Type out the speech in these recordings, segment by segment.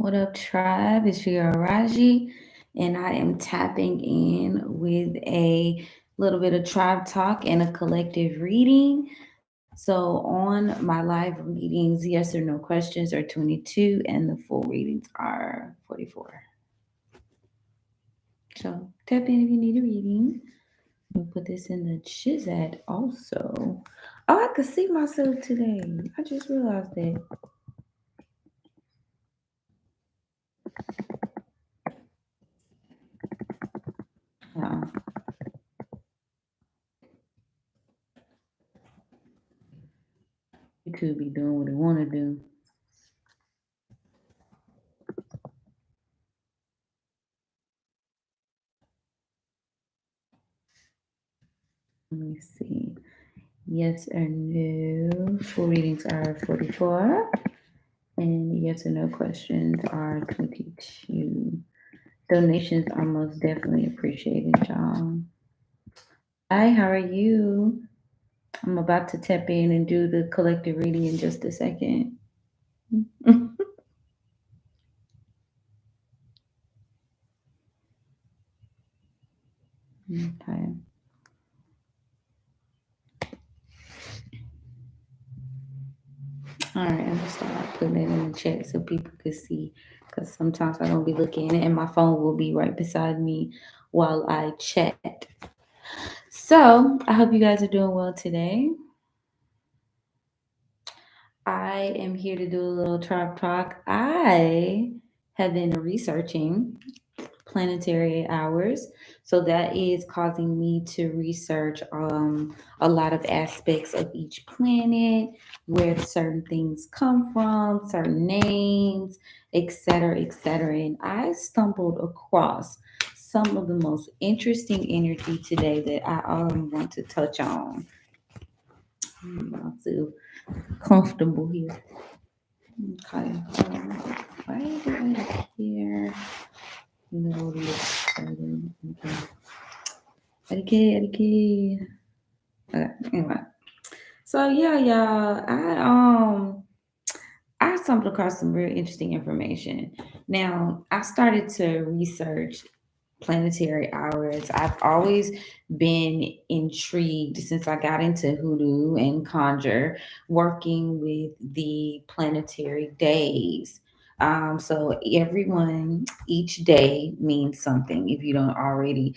What up, tribe? It's your Raji, and I am tapping in with a little bit of tribe talk and a collective reading. So, on my live readings, yes or no questions are 22, and the full readings are 44. So, tap in if you need a reading. We'll put this in the Chizat also. Oh, I could see myself today. I just realized that. Yeah, YouTube be doing what it want to do. Let me see. Yes or no. Full readings are 44. And yes or no questions are 22. Donations are most definitely appreciated, y'all. Hi, how are you? I'm about to tap in and do the collective reading in just a second. Okay. All right, I'm gonna start putting it in the chat so people can see. Because sometimes I don't be looking, and my phone will be right beside me while I chat. So I hope you guys are doing well today. I am here to do a little tribe talk. I have been researching planetary hours, so that is causing me to research a lot of aspects of each planet, where certain things come from, certain names, etc., etc. And I stumbled across some of the most interesting energy today that I want to touch on. I'm not too comfortable here. Okay. Why do I hear no listening? Okay. Adike. Okay. Anyway. So yeah, y'all. I stumbled across some real interesting information. Now, I started to research planetary hours. I've always been intrigued since I got into hoodoo and conjure, working with the planetary days. So everyone, each day means something. If you aren't already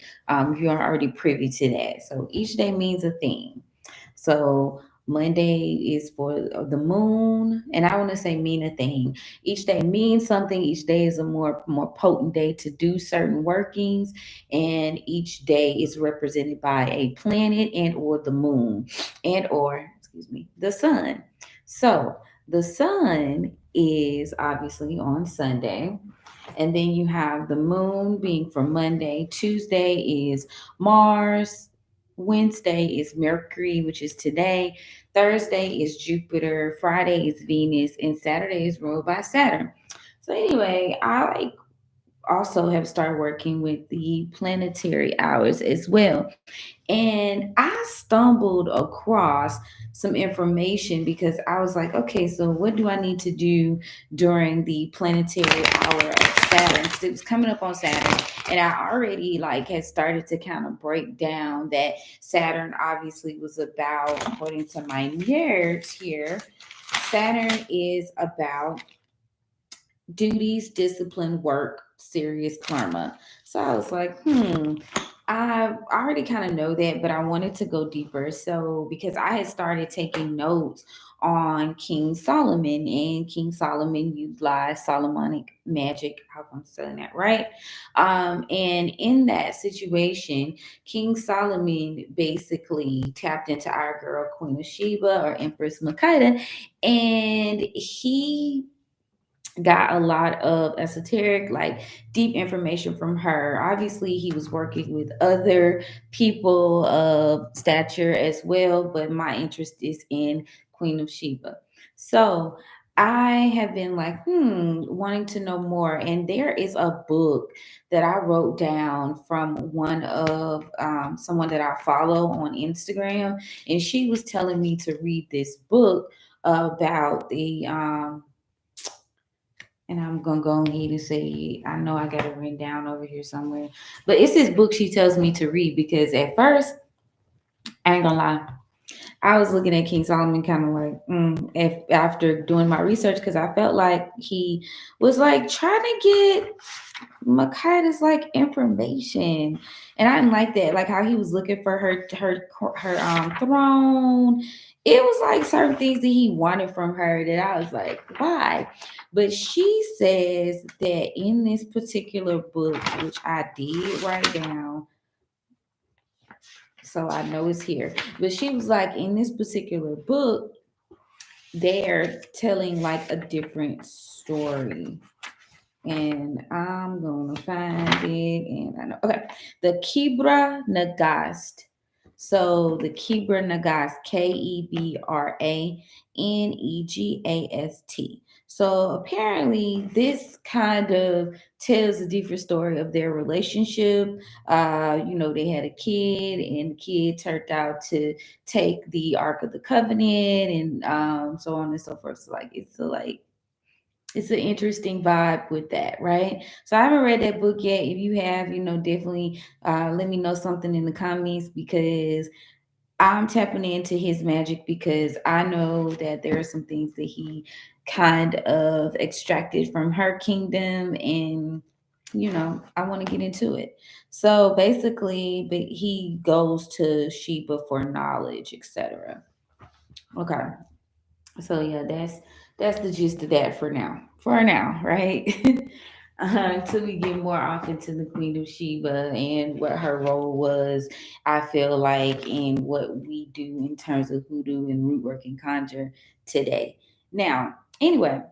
privy to that, so each day means a theme. So Monday is for the moon, and I want to say mean a thing. Each day means something. Each day is a more potent day to do certain workings, and each day is represented by a planet and or the moon and or excuse me the sun. So the sun is obviously on Sunday. And then you have the moon being for Monday. Tuesday is Mars. Wednesday is Mercury, which is today. Thursday is Jupiter. Friday is Venus. And Saturday is ruled by Saturn. So, anyway, I also have started working with the planetary hours as well. And I stumbled across some information because I was like, okay, so what do I need to do during the planetary hour of Saturn? Because it was coming up on Saturn. And I already like had started to kind of break down that Saturn obviously was about, according to my nerds here, Saturn is about duties, discipline, work, serious karma. So I was like, I already kind of know that, but I wanted to go deeper. So because I had started taking notes on King Solomon, and King Solomon utilized Solomonic magic. I hope I'm saying that right. And in that situation, King Solomon basically tapped into our girl Queen of Sheba or Empress Makeda, and he got a lot of esoteric, like deep information from her. Obviously, he was working with other people of stature as well, but my interest is in Queen of Sheba. So I have been like, wanting to know more. And there is a book that I wrote down from one of someone that I follow on Instagram. And she was telling me to read this book about the And I'm gonna go ahead and say I know I got it written down over here somewhere. But it's this book she tells me to read because at first, I ain't gonna lie, I was looking at King Solomon kind of like if after doing my research because I felt like he was like trying to get Makaida's like information, and I didn't like that. Like how he was looking for her throne. It was like certain things that he wanted from her that I was like, why? But she says that in this particular book, which I did write down, so I know it's here. But she was like, in this particular book, they're telling like a different story. And I'm gonna find it. And I know, okay, the Kibra Nagast. So the Kibra Nagast, Kebranegast. So apparently, this kind of tells a different story of their relationship. They had a kid, and the kid turned out to take the Ark of the Covenant, and so on and so forth. So it's an interesting vibe with that, right? So I haven't read that book yet. If you have, definitely let me know something in the comments because I'm tapping into his magic because I know that there are some things that he kind of extracted from her kingdom and I want to get into it. So basically, but he goes to Sheba for knowledge, etc. Okay. So yeah, that's the gist of that for now. For now, right? Until we get more off into the Queen of Sheba and what her role was, I feel like in what we do in terms of hoodoo and root work and conjure today. Now, anyway,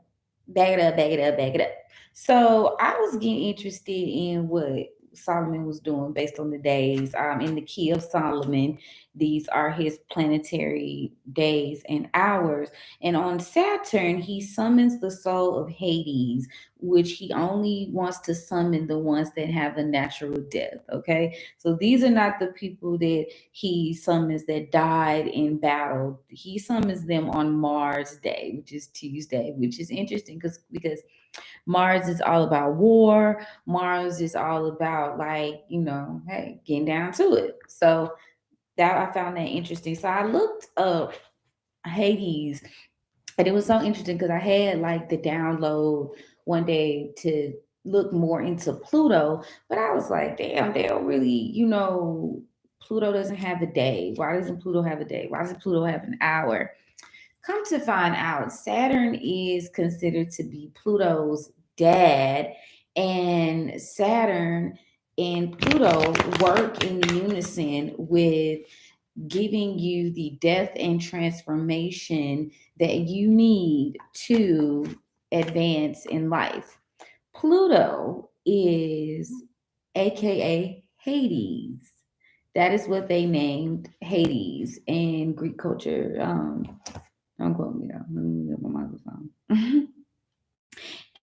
back it up. So I was getting interested in what Solomon was doing based on the days. In the key of Solomon, these are his planetary days and hours. And on Saturn, he summons the soul of Hades, which he only wants to summon the ones that have a natural death. Okay. So these are not the people that he summons that died in battle. He summons them on Mars Day, which is Tuesday, which is interesting because Mars is all about war. Mars is all about hey, getting down to it. So that I found that interesting. So I looked up Hades, and it was so interesting because I had like the download one day to look more into Pluto, but I was like, damn, they don't really, Pluto doesn't have a day. Why doesn't Pluto have a day? Why doesn't Pluto have an hour? Come to find out, Saturn is considered to be Pluto's dad, and Saturn and Pluto work in unison with giving you the depth and transformation that you need to advance in life. Pluto is AKA Hades. That is what they named Hades in Greek culture. Don't quote me though. Let me get my microphone.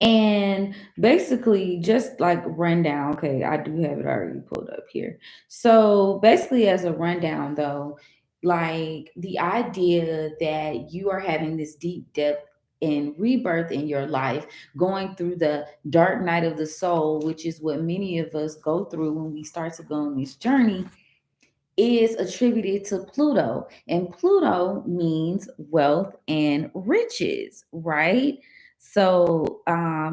And basically, just like rundown, okay, I do have it already pulled up here. So basically, as a rundown, though, like the idea that you are having this deep depth and rebirth in your life, going through the dark night of the soul, which is what many of us go through when we start to go on this journey, is attributed to Pluto. And Pluto means wealth and riches, right? So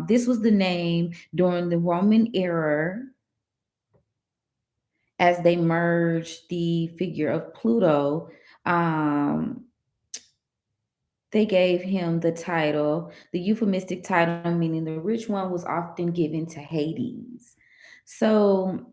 this was the name during the Roman era as they merged the figure of Pluto. Um, they gave him the title, the euphemistic title, meaning the rich one was often given to Hades. So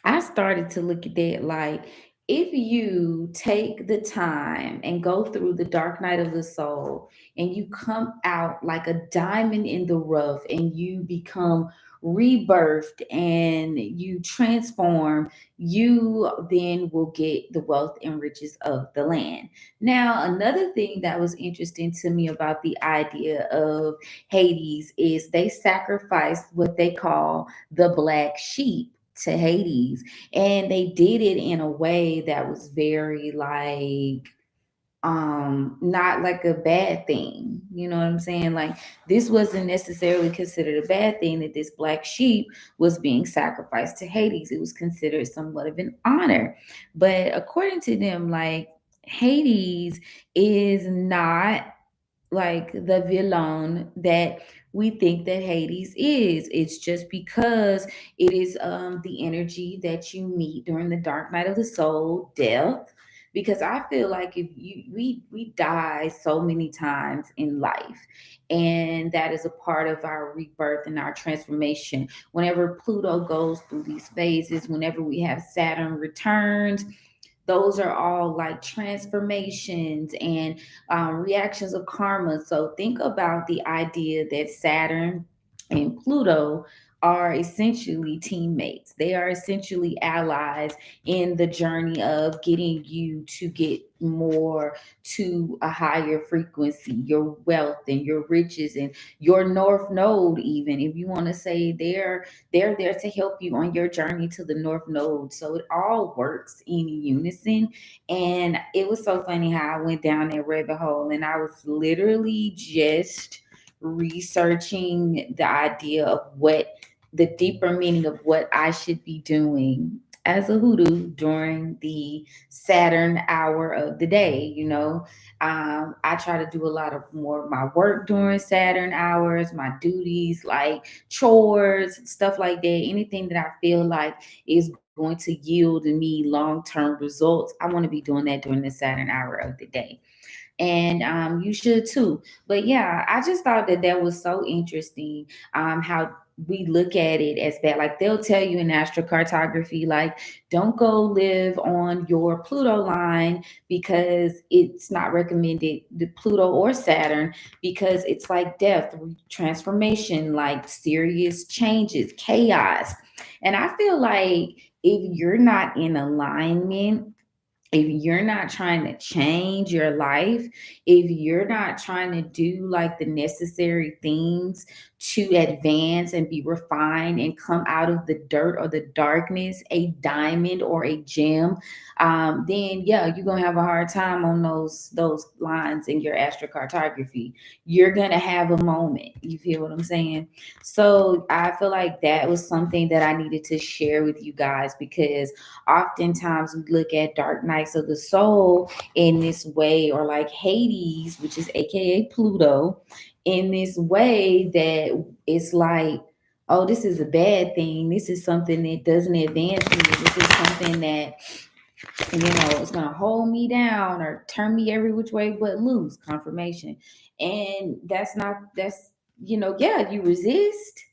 I started to look at that like if you take the time and go through the dark night of the soul and you come out like a diamond in the rough and you become rebirthed and you transform, you then will get the wealth and riches of the land. Now, another thing that was interesting to me about the idea of Hades is they sacrificed what they call the black sheep to Hades. And they did it in a way that was very like not like a bad thing. You know what I'm saying? Like, this wasn't necessarily considered a bad thing that this black sheep was being sacrificed to Hades. It was considered somewhat of an honor. But according to them, like, Hades is not like the villain that we think that Hades is. It's just because it is the energy that you meet during the dark night of the soul, death. Because I feel like if you we die so many times in life, and that is a part of our rebirth and our transformation. Whenever Pluto goes through these phases, whenever we have Saturn returns, those are all like transformations and reactions of karma. So think about the idea that Saturn and Pluto are essentially teammates. They are essentially allies in the journey of getting you to get more to a higher frequency, your wealth and your riches and your north node. Even if you want to say they're there to help you on your journey to the North Node. So it all works in unison. And it was so funny how I went down that rabbit hole, and I was literally just researching the idea of what the deeper meaning of what I should be doing as a hoodoo during the Saturn hour of the day. I try to do a lot of more of my work during Saturn hours, my duties, like chores, stuff like that. Anything that I feel like is going to yield me long-term results, I want to be doing that during the Saturn hour of the day. And you should too. But yeah, I just thought that that was so interesting, how we look at it as bad. Like, they'll tell you in astrocartography, like, don't go live on your Pluto line because it's not recommended, the Pluto or Saturn, because it's like death, transformation, like serious changes, chaos. And I feel like if you're not in alignment, if you're not trying to change your life, if you're not trying to do like the necessary things to advance and be refined and come out of the dirt or the darkness, a diamond or a gem, then yeah, you're gonna have a hard time on those lines in your astrocartography. You're gonna have a moment. You feel what I'm saying? So I feel like that was something that I needed to share with you guys, because oftentimes we look at dark nights of the soul in this way, or like Hades, which is aka Pluto, in this way that it's like, oh, this is a bad thing. This is something that doesn't advance me. This is something that, it's going to hold me down or turn me every which way but loose. Confirmation. And yeah, if you resist,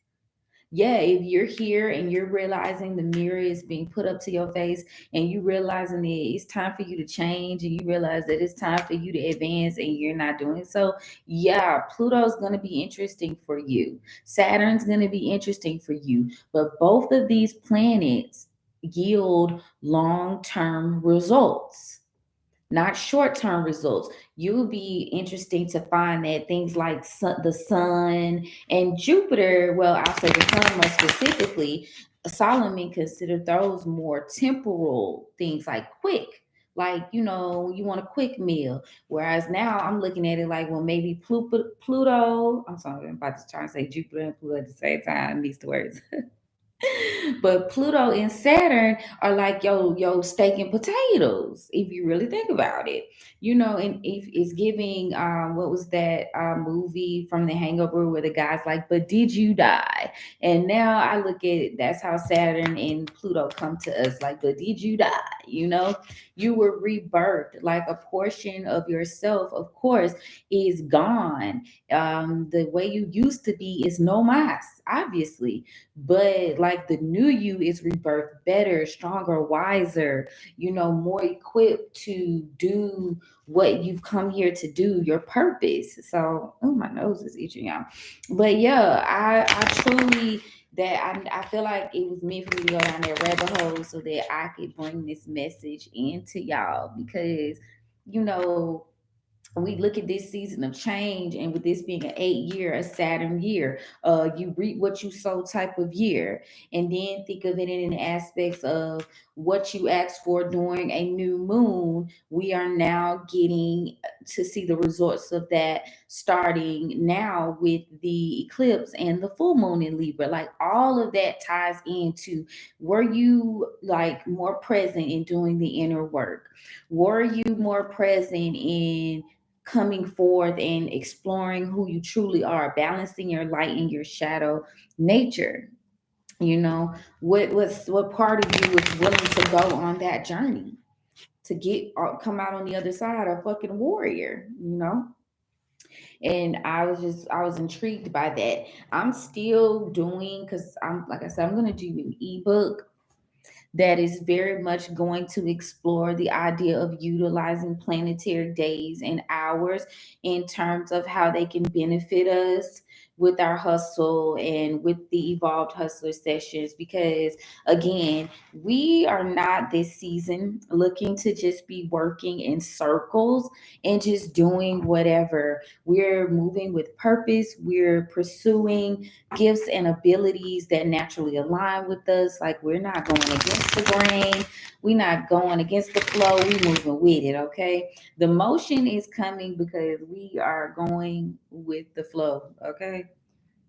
yeah, if you're here and you're realizing the mirror is being put up to your face, and you realizing that it's time for you to change, and you realize that it's time for you to advance and you're not doing so, yeah, Pluto's going to be interesting for you. Saturn's going to be interesting for you. But both of these planets yield long-term results, not short-term results. You'll be interesting to find that things like the sun and Jupiter, well, I'll say the sun more specifically, Solomon considered those more temporal things, like quick. Like, you want a quick meal. Whereas now I'm looking at it like, well, maybe Pluto, I'm sorry, I'm about to try and say Jupiter and Pluto at the same time, these words. But Pluto and Saturn are like yo steak and potatoes, if you really think about it. And if it's giving, what was that movie from The Hangover where the guy's like, but did you die? And now I look at it, that's how Saturn and Pluto come to us, like, but did you die? You were rebirthed. Like, a portion of yourself, of course, is gone. The way you used to be is no mas, obviously, but like the new you is rebirthed better, stronger, wiser, more equipped to do what you've come here to do, your purpose. So, oh, my nose is itching, y'all. But yeah, I truly, I feel like it was meant for me to go down that rabbit hole so that I could bring this message into y'all, because you know we look at this season of change, and with this being an 8 year, a Saturn year, you reap what you sow type of year. And then think of it in the aspects of what you asked for during a new moon. We are now getting to see the results of that starting now with the eclipse and the full moon in Libra. Like all of that ties into, were you like more present in doing the inner work? Were you more present in coming forth and exploring who you truly are, balancing your light and your shadow nature? You know, what part of you is willing to go on that journey to get come out on the other side a fucking warrior, you know? And I was intrigued by that. I'm still doing, because I'm, like I said, I'm gonna do an ebook that is very much going to explore the idea of utilizing planetary days and hours in terms of how they can benefit us with our hustle and with the evolved hustler sessions. Because again, we are not this season looking to just be working in circles and just doing whatever. We're moving with purpose, we're pursuing gifts and abilities that naturally align with us. Like, we're not going against the grain, we're not going against the flow, we moving with it. Okay, the motion is coming because we are going with the flow. Okay,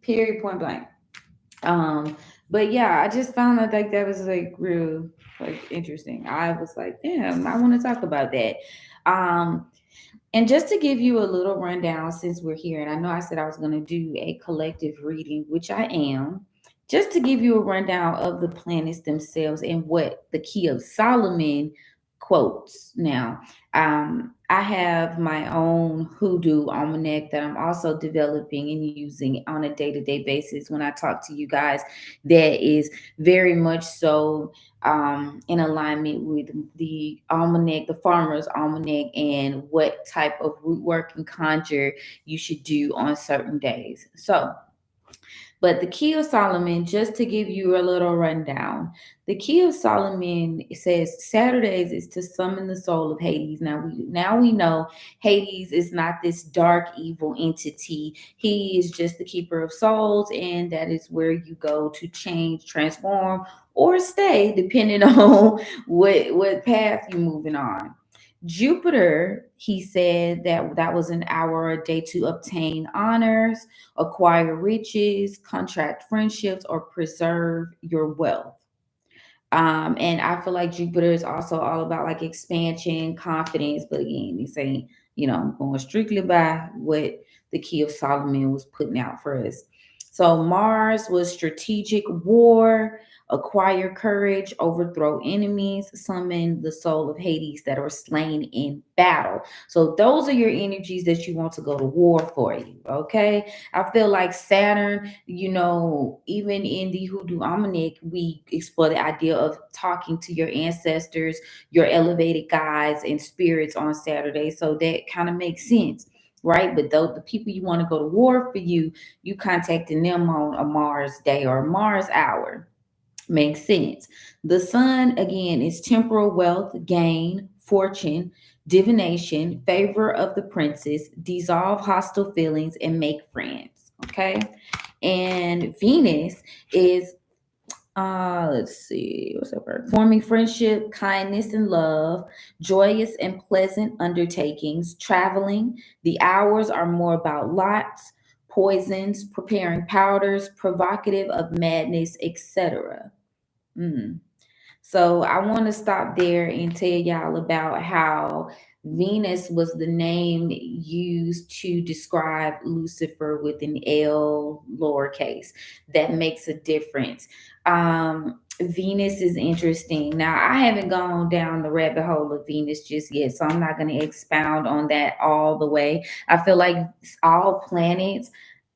period, point blank. um but yeah, I just found that like that was like real, like, interesting. I was like, damn, I want to talk about that. um and just to give you a little rundown, since we're here, and I know I said I was going to do a collective reading, which I am, just to give you a rundown of the planets themselves and what the Key of Solomon quotes. Now, I have my own hoodoo almanac that I'm also developing and using on a day to day basis when I talk to you guys. That is very much so in alignment with the almanac, the farmer's almanac, and what type of root work and conjure you should do on certain days. So, but the Key of Solomon, just to give you a little rundown, the Key of Solomon says Saturdays is to summon the soul of Hades. Now we know Hades is not this dark evil entity. He is just the keeper of souls, and that is where you go to change, transform, or stay, depending on what path you're moving on. Jupiter, he said that that was an hour a day to obtain honors, acquire riches, contract friendships, or preserve your wealth. And I feel like Jupiter is also all about like expansion, confidence. But again, they say, I'm going strictly by what the Key of Solomon was putting out for us. So Mars was strategic war, acquire courage, overthrow enemies, summon the soul of Hades that are slain in battle. So those are your energies that you want to go to war for you. Okay. I feel like Saturn, even in the Hoodoo Almanac, we explore the idea of talking to your ancestors, your elevated guides and spirits on Saturday. So that kind of makes sense, right? But though the people you want to go to war for you contacting them on a Mars day or a Mars hour. Makes sense. The sun, again, is temporal wealth, gain, fortune, divination, favor of the princess, dissolve hostile feelings, and make friends. Okay. And Venus is, let's see, what's that word? Forming friendship, kindness, and love, joyous and pleasant undertakings, traveling. The hours are more about lots, poisons, preparing powders, provocative of madness, etc. Mm. So I want to stop there and tell y'all about how Venus was the name used to describe Lucifer with an L lowercase. That makes a difference. Venus is interesting. Now, I haven't gone down the rabbit hole of Venus just yet, so I'm not going to expound on that all the way. I feel like all planets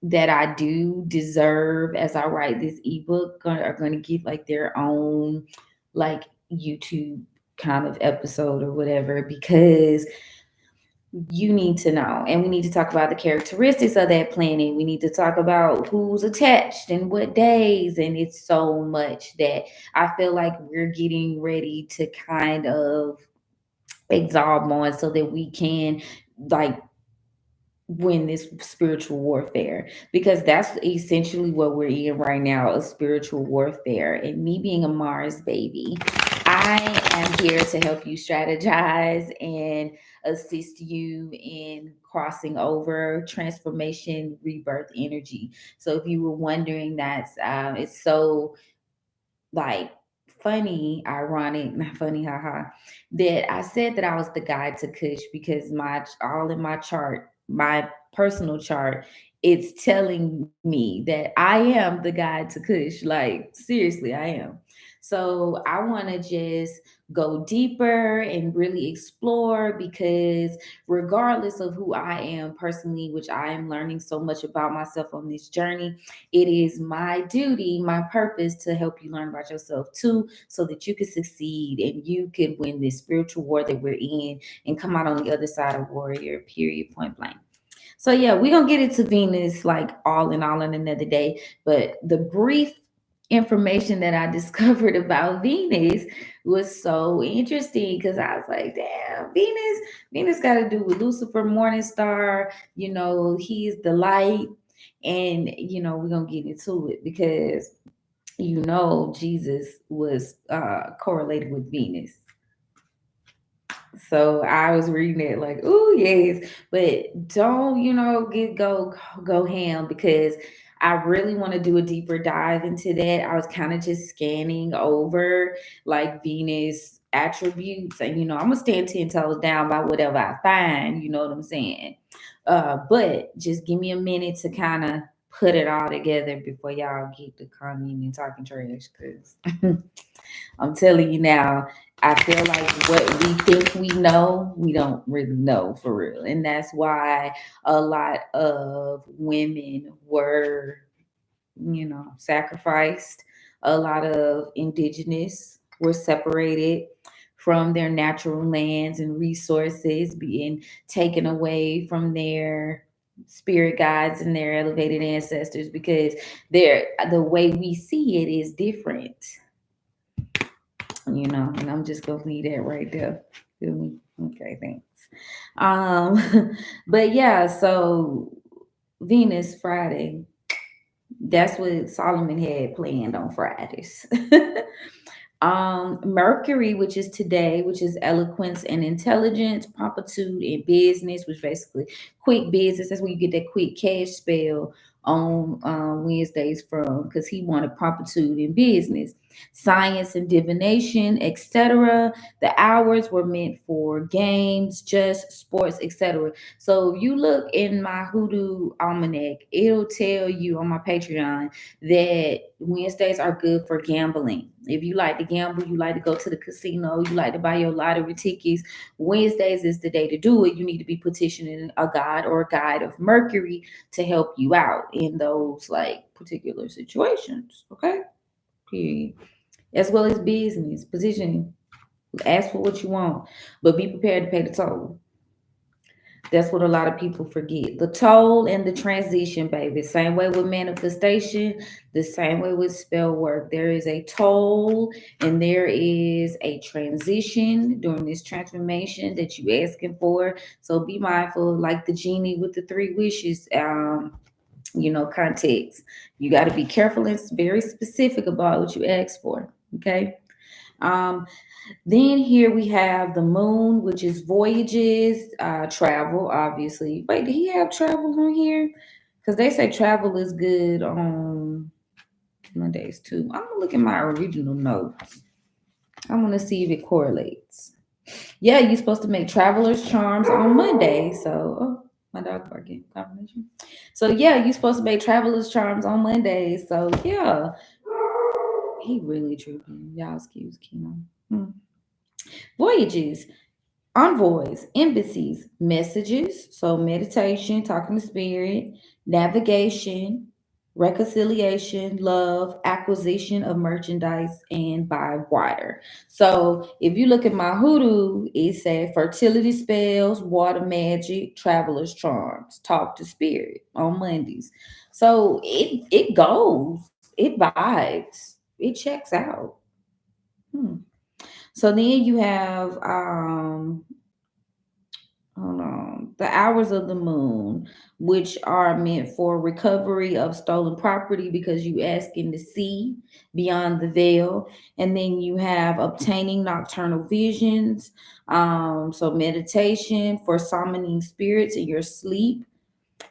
that I do deserve, as I write this ebook, are going to get like their own like YouTube kind of episode or whatever, because you need to know, and we need to talk about the characteristics of that planet. We need to talk about who's attached and what days, and it's so much that I feel like we're getting ready to kind of exalt on, so that we can like win this spiritual warfare, because that's essentially what we're in right now, a spiritual warfare. And me being a Mars baby, I am here to help you strategize and assist you in crossing over transformation, rebirth energy. So if you were wondering, that's it's so like funny, ironic, not funny, haha, that I said that I was the guide to Kush, because my all in my chart, my personal chart, it's telling me that I am the guide to Kush. Like seriously, I am. So I want to just go deeper and really explore, because regardless of who I am personally, which I am learning so much about myself on this journey, it is my duty, my purpose to help you learn about yourself too, so that you can succeed and you can win this spiritual war that we're in and come out on the other side of warrior, period, point blank. So yeah, we're gonna get into Venus like all in all in another day. But the brief information that I discovered about Venus was so interesting, because I was like, damn, Venus got to do with Lucifer, Morning Star. He's the light, and we're gonna get into it, because Jesus was correlated with Venus. So I was reading it like, oh yes, but don't get go ham, because I really want to do a deeper dive into that. I was kind of just scanning over like Venus attributes, and I'm gonna stand 10 toes down by whatever I find. You know what I'm saying? But just give me a minute to kind of put it all together before y'all get to coming and talking trash, because I'm telling you now, I feel like what we think we know, we don't really know for real. And that's why a lot of women were, sacrificed. A lot of indigenous were separated from their natural lands and resources, being taken away from their spirit guides and their elevated ancestors, because the way we see it is different, and I'm just gonna leave that right there. Feel me? Okay, thanks. But yeah, so Venus Friday, that's what Solomon had planned on Fridays. Mercury, which is today, which is eloquence and intelligence, promptitude and business, which basically quick business. That's where you get that quick cash spell on Wednesdays from, because he wanted promptitude in business, science and divination, etc. The hours were meant for games, just sports, etc. So if you look in my hoodoo almanac, it'll tell you on my Patreon that Wednesdays are good for gambling. If you like to gamble, you like to go to the casino, you like to buy your lottery tickets, Wednesdays is the day to do it. You need to be petitioning a god or a guide of Mercury to help you out in those like particular situations. Okay. Period. As well as business, positioning. Ask for what you want, but be prepared to pay the toll. That's what a lot of people forget. The toll and the transition, baby. Same way with manifestation, the same way with spell work. There is a toll and there is a transition during this transformation that you asking for. So be mindful, like the genie with the three wishes, context. You got to be careful and very specific about what you ask for. Okay. Um, then here we have the moon, which is voyages, travel, obviously. Wait, did he have travel on here? Because they say travel is good on Mondays too. I'm gonna look at my original notes. I want to see if it correlates. Yeah, you're supposed to make traveler's charms on Monday. So, oh, my dog barking confirmation. So yeah, you're supposed to make traveler's charms on Monday. So yeah, he really tripping. Y'all excuse Kino. Voyages. Envoys, embassies, messages, so meditation, talking to spirit, navigation, reconciliation, love, acquisition of merchandise, and by water. So if you look at my hoodoo, it said fertility spells, water magic, traveler's charms, talk to spirit on Mondays. So it goes, it vibes, it checks out. Hmm. So then you have hold on, the hours of the moon, which are meant for recovery of stolen property because you asking to see beyond the veil. And then you have obtaining nocturnal visions, so meditation for summoning spirits in your sleep,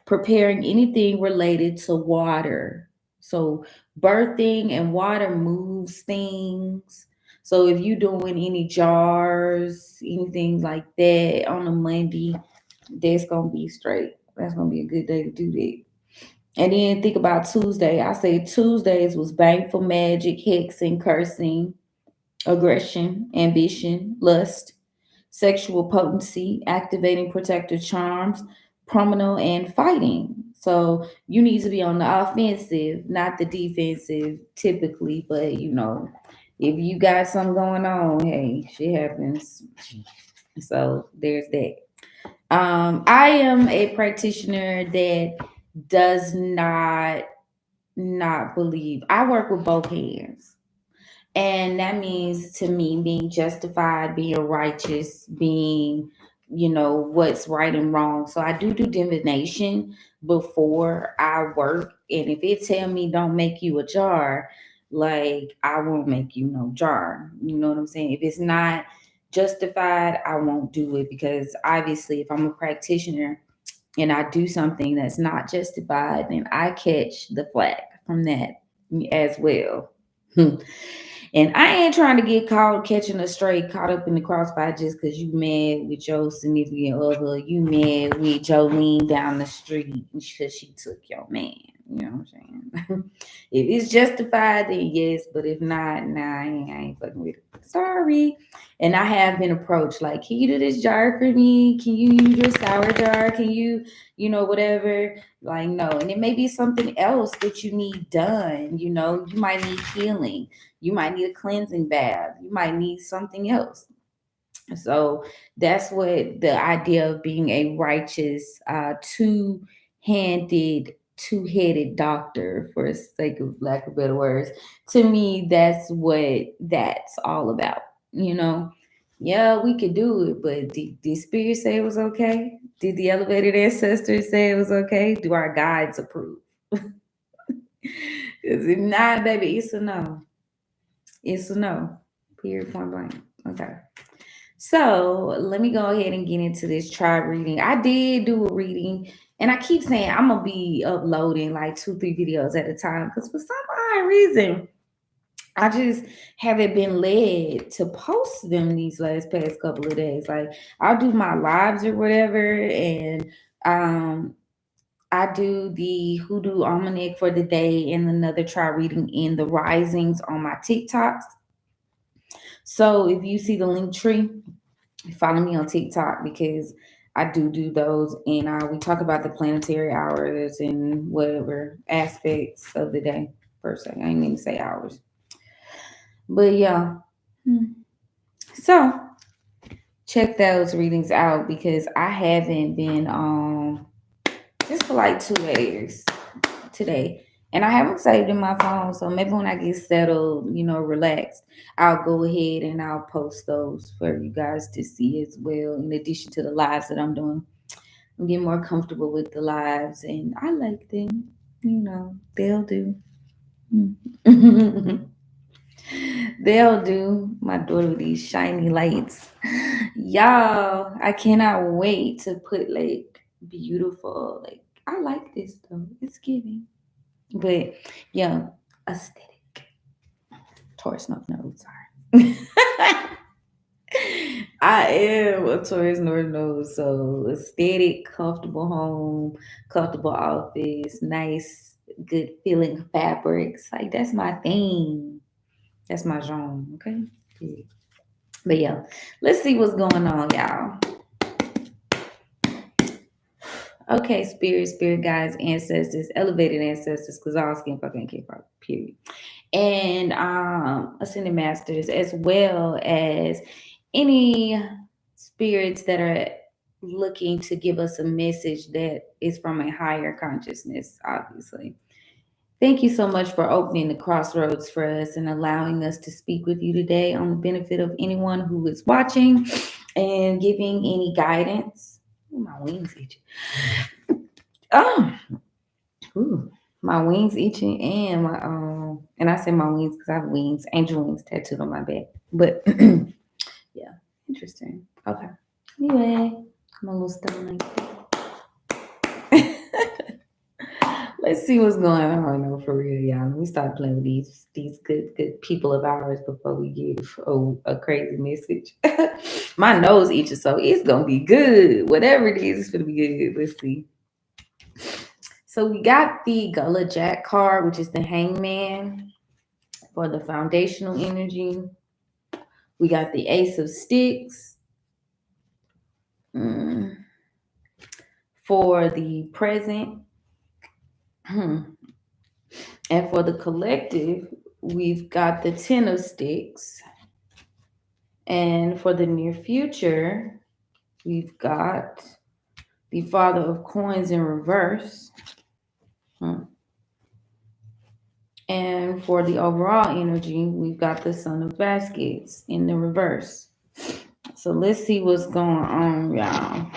preparing anything related to water. So birthing and water moves things. So if you're doing any jars, anything like that on a Monday, that's gonna be straight. That's gonna be a good day to do that. And then think about Tuesday. I say Tuesdays was bank for magic, hexing, cursing, aggression, ambition, lust, sexual potency, activating protective charms, prominal, and fighting. So you need to be on the offensive, not the defensive, typically. But if you got something going on, hey, shit happens. So there's that. I am a practitioner that does not believe. I work with both hands. And that means to me being justified, being righteous, being, what's right and wrong. So I do divination before I work. And if it tell me don't make you a jar, like I won't make you no jar. You know what I'm saying? If it's not justified, I won't do it because obviously if I'm a practitioner and I do something that's not justified, then I catch the flack from that as well. And I ain't trying to get caught catching a stray caught up in the crossfire just because you mad with your significant other. You mad with Jolene down the street because she took your man. You know what I'm saying? If it's justified, then yes. But if not, nah, I ain't fucking with it. Sorry. And I have been approached like, can you do this jar for me? Can you use your sour jar? Can you, whatever? Like, no. And it may be something else that you need done. You might need healing. You might need a cleansing bath. You might need something else. So that's what the idea of being a righteous, two-headed doctor, for sake of lack of better words. To me, that's what that's all about. You know, yeah, we could do it, but did spirit say it was okay? Did the elevated ancestors say it was okay? Do our guides approve? Because if not, baby, it's a no. It's a no. Period. Point blank. Okay. So let me go ahead and get into this tribe reading. I did do a reading, and I keep saying I'm gonna be uploading like 2, 3 videos at a time because for some odd reason I just haven't been led to post them these past couple of days. Like I'll do my lives or whatever, and um I do the hoodoo almanac for the day and another tribe reading in the risings on my TikToks. So if you see the link tree, follow me on TikTok because I do those, and we talk about the planetary hours and whatever aspects of the day per se. I didn't mean to say hours, but yeah. So check those readings out because I haven't been just for like 2 days today. And I haven't saved in my phone, so maybe when I get settled, relaxed, I'll go ahead and I'll post those for you guys to see as well. In addition to the lives that I'm doing, I'm getting more comfortable with the lives, and I like them. They'll do. They'll do. My daughter with these shiny lights, y'all. I cannot wait to put like beautiful. Like I like this though. It's giving. But yeah, aesthetic. Taurus North Node, sorry. I am a Taurus North Node, so aesthetic, comfortable home, comfortable office, nice, good feeling fabrics. Like that's my thing. That's my genre, okay? Period. But yeah, let's see what's going on, y'all. Okay, spirit guides, ancestors, elevated ancestors, because all skin fucking came from, period. And ascended masters, as well as any spirits that are looking to give us a message that is from a higher consciousness, obviously. Thank you so much for opening the crossroads for us and allowing us to speak with you today on the benefit of anyone who is watching and giving any guidance. Ooh, my wings itching. Oh, ooh, my wings itching and my and I say my wings because I have wings, angel wings tattooed on my back. But yeah, interesting. Okay. Anyway, I'm a little stomach. Let's see what's going on though, for real, y'all. Let me start playing with these good people of ours before we get a crazy message. My nose itches, so it's gonna be good. Whatever it is, it's gonna be good. Let's see. So we got the Gullah Jack card, which is the Hangman for the foundational energy. We got the Ace of Sticks mm, for the present. And for the collective, we've got the Ten of Sticks. And for the near future, we've got the Father of Coins in reverse. And for the overall energy, we've got the Son of Baskets in the reverse. So let's see what's going on, y'all.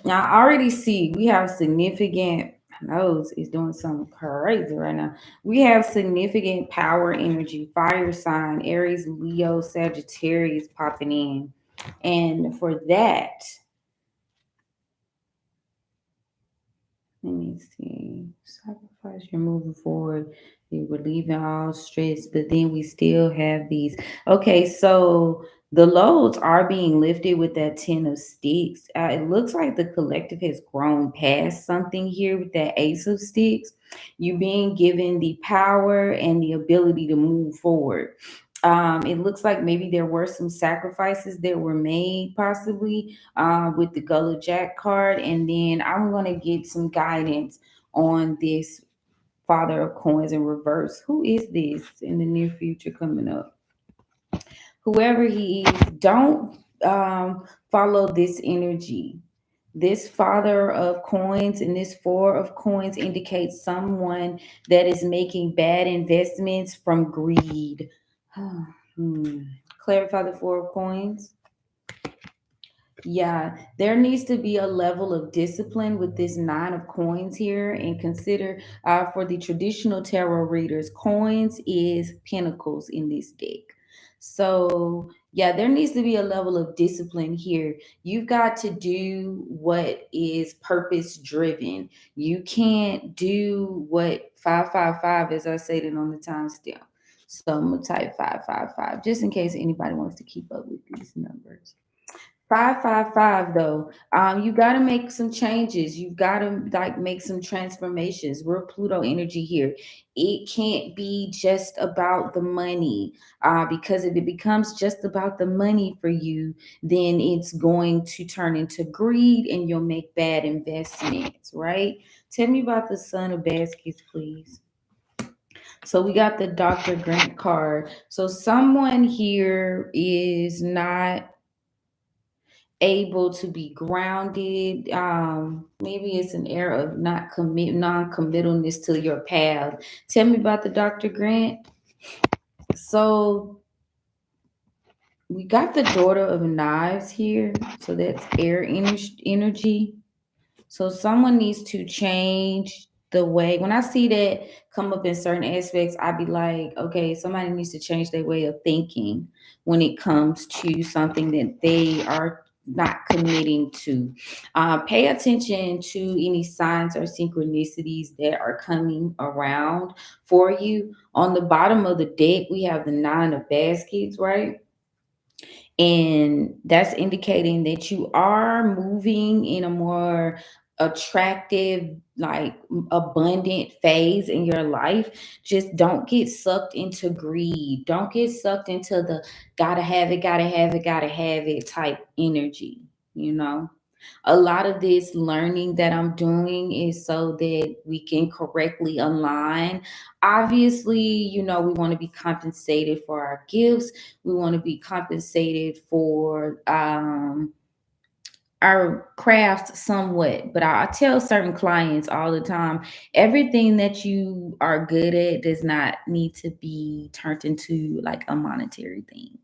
Now, I already see we have significant, nose is doing something crazy right now. We have significant power energy, fire sign, Aries, Leo, Sagittarius popping in. And for that, let me see. Sacrifice, you're moving forward. You're relieving all stress, but then we still have these. Okay, so the loads are being lifted with that 10 of sticks. It looks like the collective has grown past something here with that ace of sticks. You're being given the power and the ability to move forward. It looks like maybe there were some sacrifices that were made, possibly with the Gullah Jack card. And then I'm going to get some guidance on this Father of Coins in reverse. Who is this in the near future coming up? Whoever he is, don't follow this energy. This Father of Coins and this Four of Coins indicates someone that is making bad investments from greed. Clarify the Four of Coins. Yeah, there needs to be a level of discipline with this nine of coins here. And consider for the traditional tarot readers, coins is pentacles in this deck. So, yeah, there needs to be a level of discipline here. You've got to do what is purpose driven. You can't do what 555, as I stated on the timestamp. So I'm gonna type 555 just in case anybody wants to keep up with these numbers. 555 though, you got to make some changes. You've got to like make some transformations. We're Pluto energy here. It can't be just about the money, because if it becomes just about the money for you, then it's going to turn into greed and you'll make bad investments, right? Tell me about the Son of Baskets, please. So we got the Dr. Grant card. So someone here is not able to be grounded. Maybe it's an era of not non-committalness to your path. Tell me about the Dr. Grant. So we got the Daughter of Knives here. So that's air energy. So someone needs to change the way. When I see that come up in certain aspects, I'd be like, okay, somebody needs to change their way of thinking when it comes to something that they are not committing to. Pay attention to any signs or synchronicities that are coming around for you. On the bottom of the deck, we have the Nine of Baskets, right? And that's indicating that you are moving in a more attractive, like abundant phase in your life. Just don't get sucked into greed. Don't get sucked into the gotta have it, gotta have it, gotta have it type energy. you know a lot of this learning that I'm doing is so that we can correctly align. Obviously, we want to be compensated for our gifts. We want to be compensated for our craft somewhat. But I tell certain clients all the time, everything that you are good at does not need to be turned into like a monetary thing,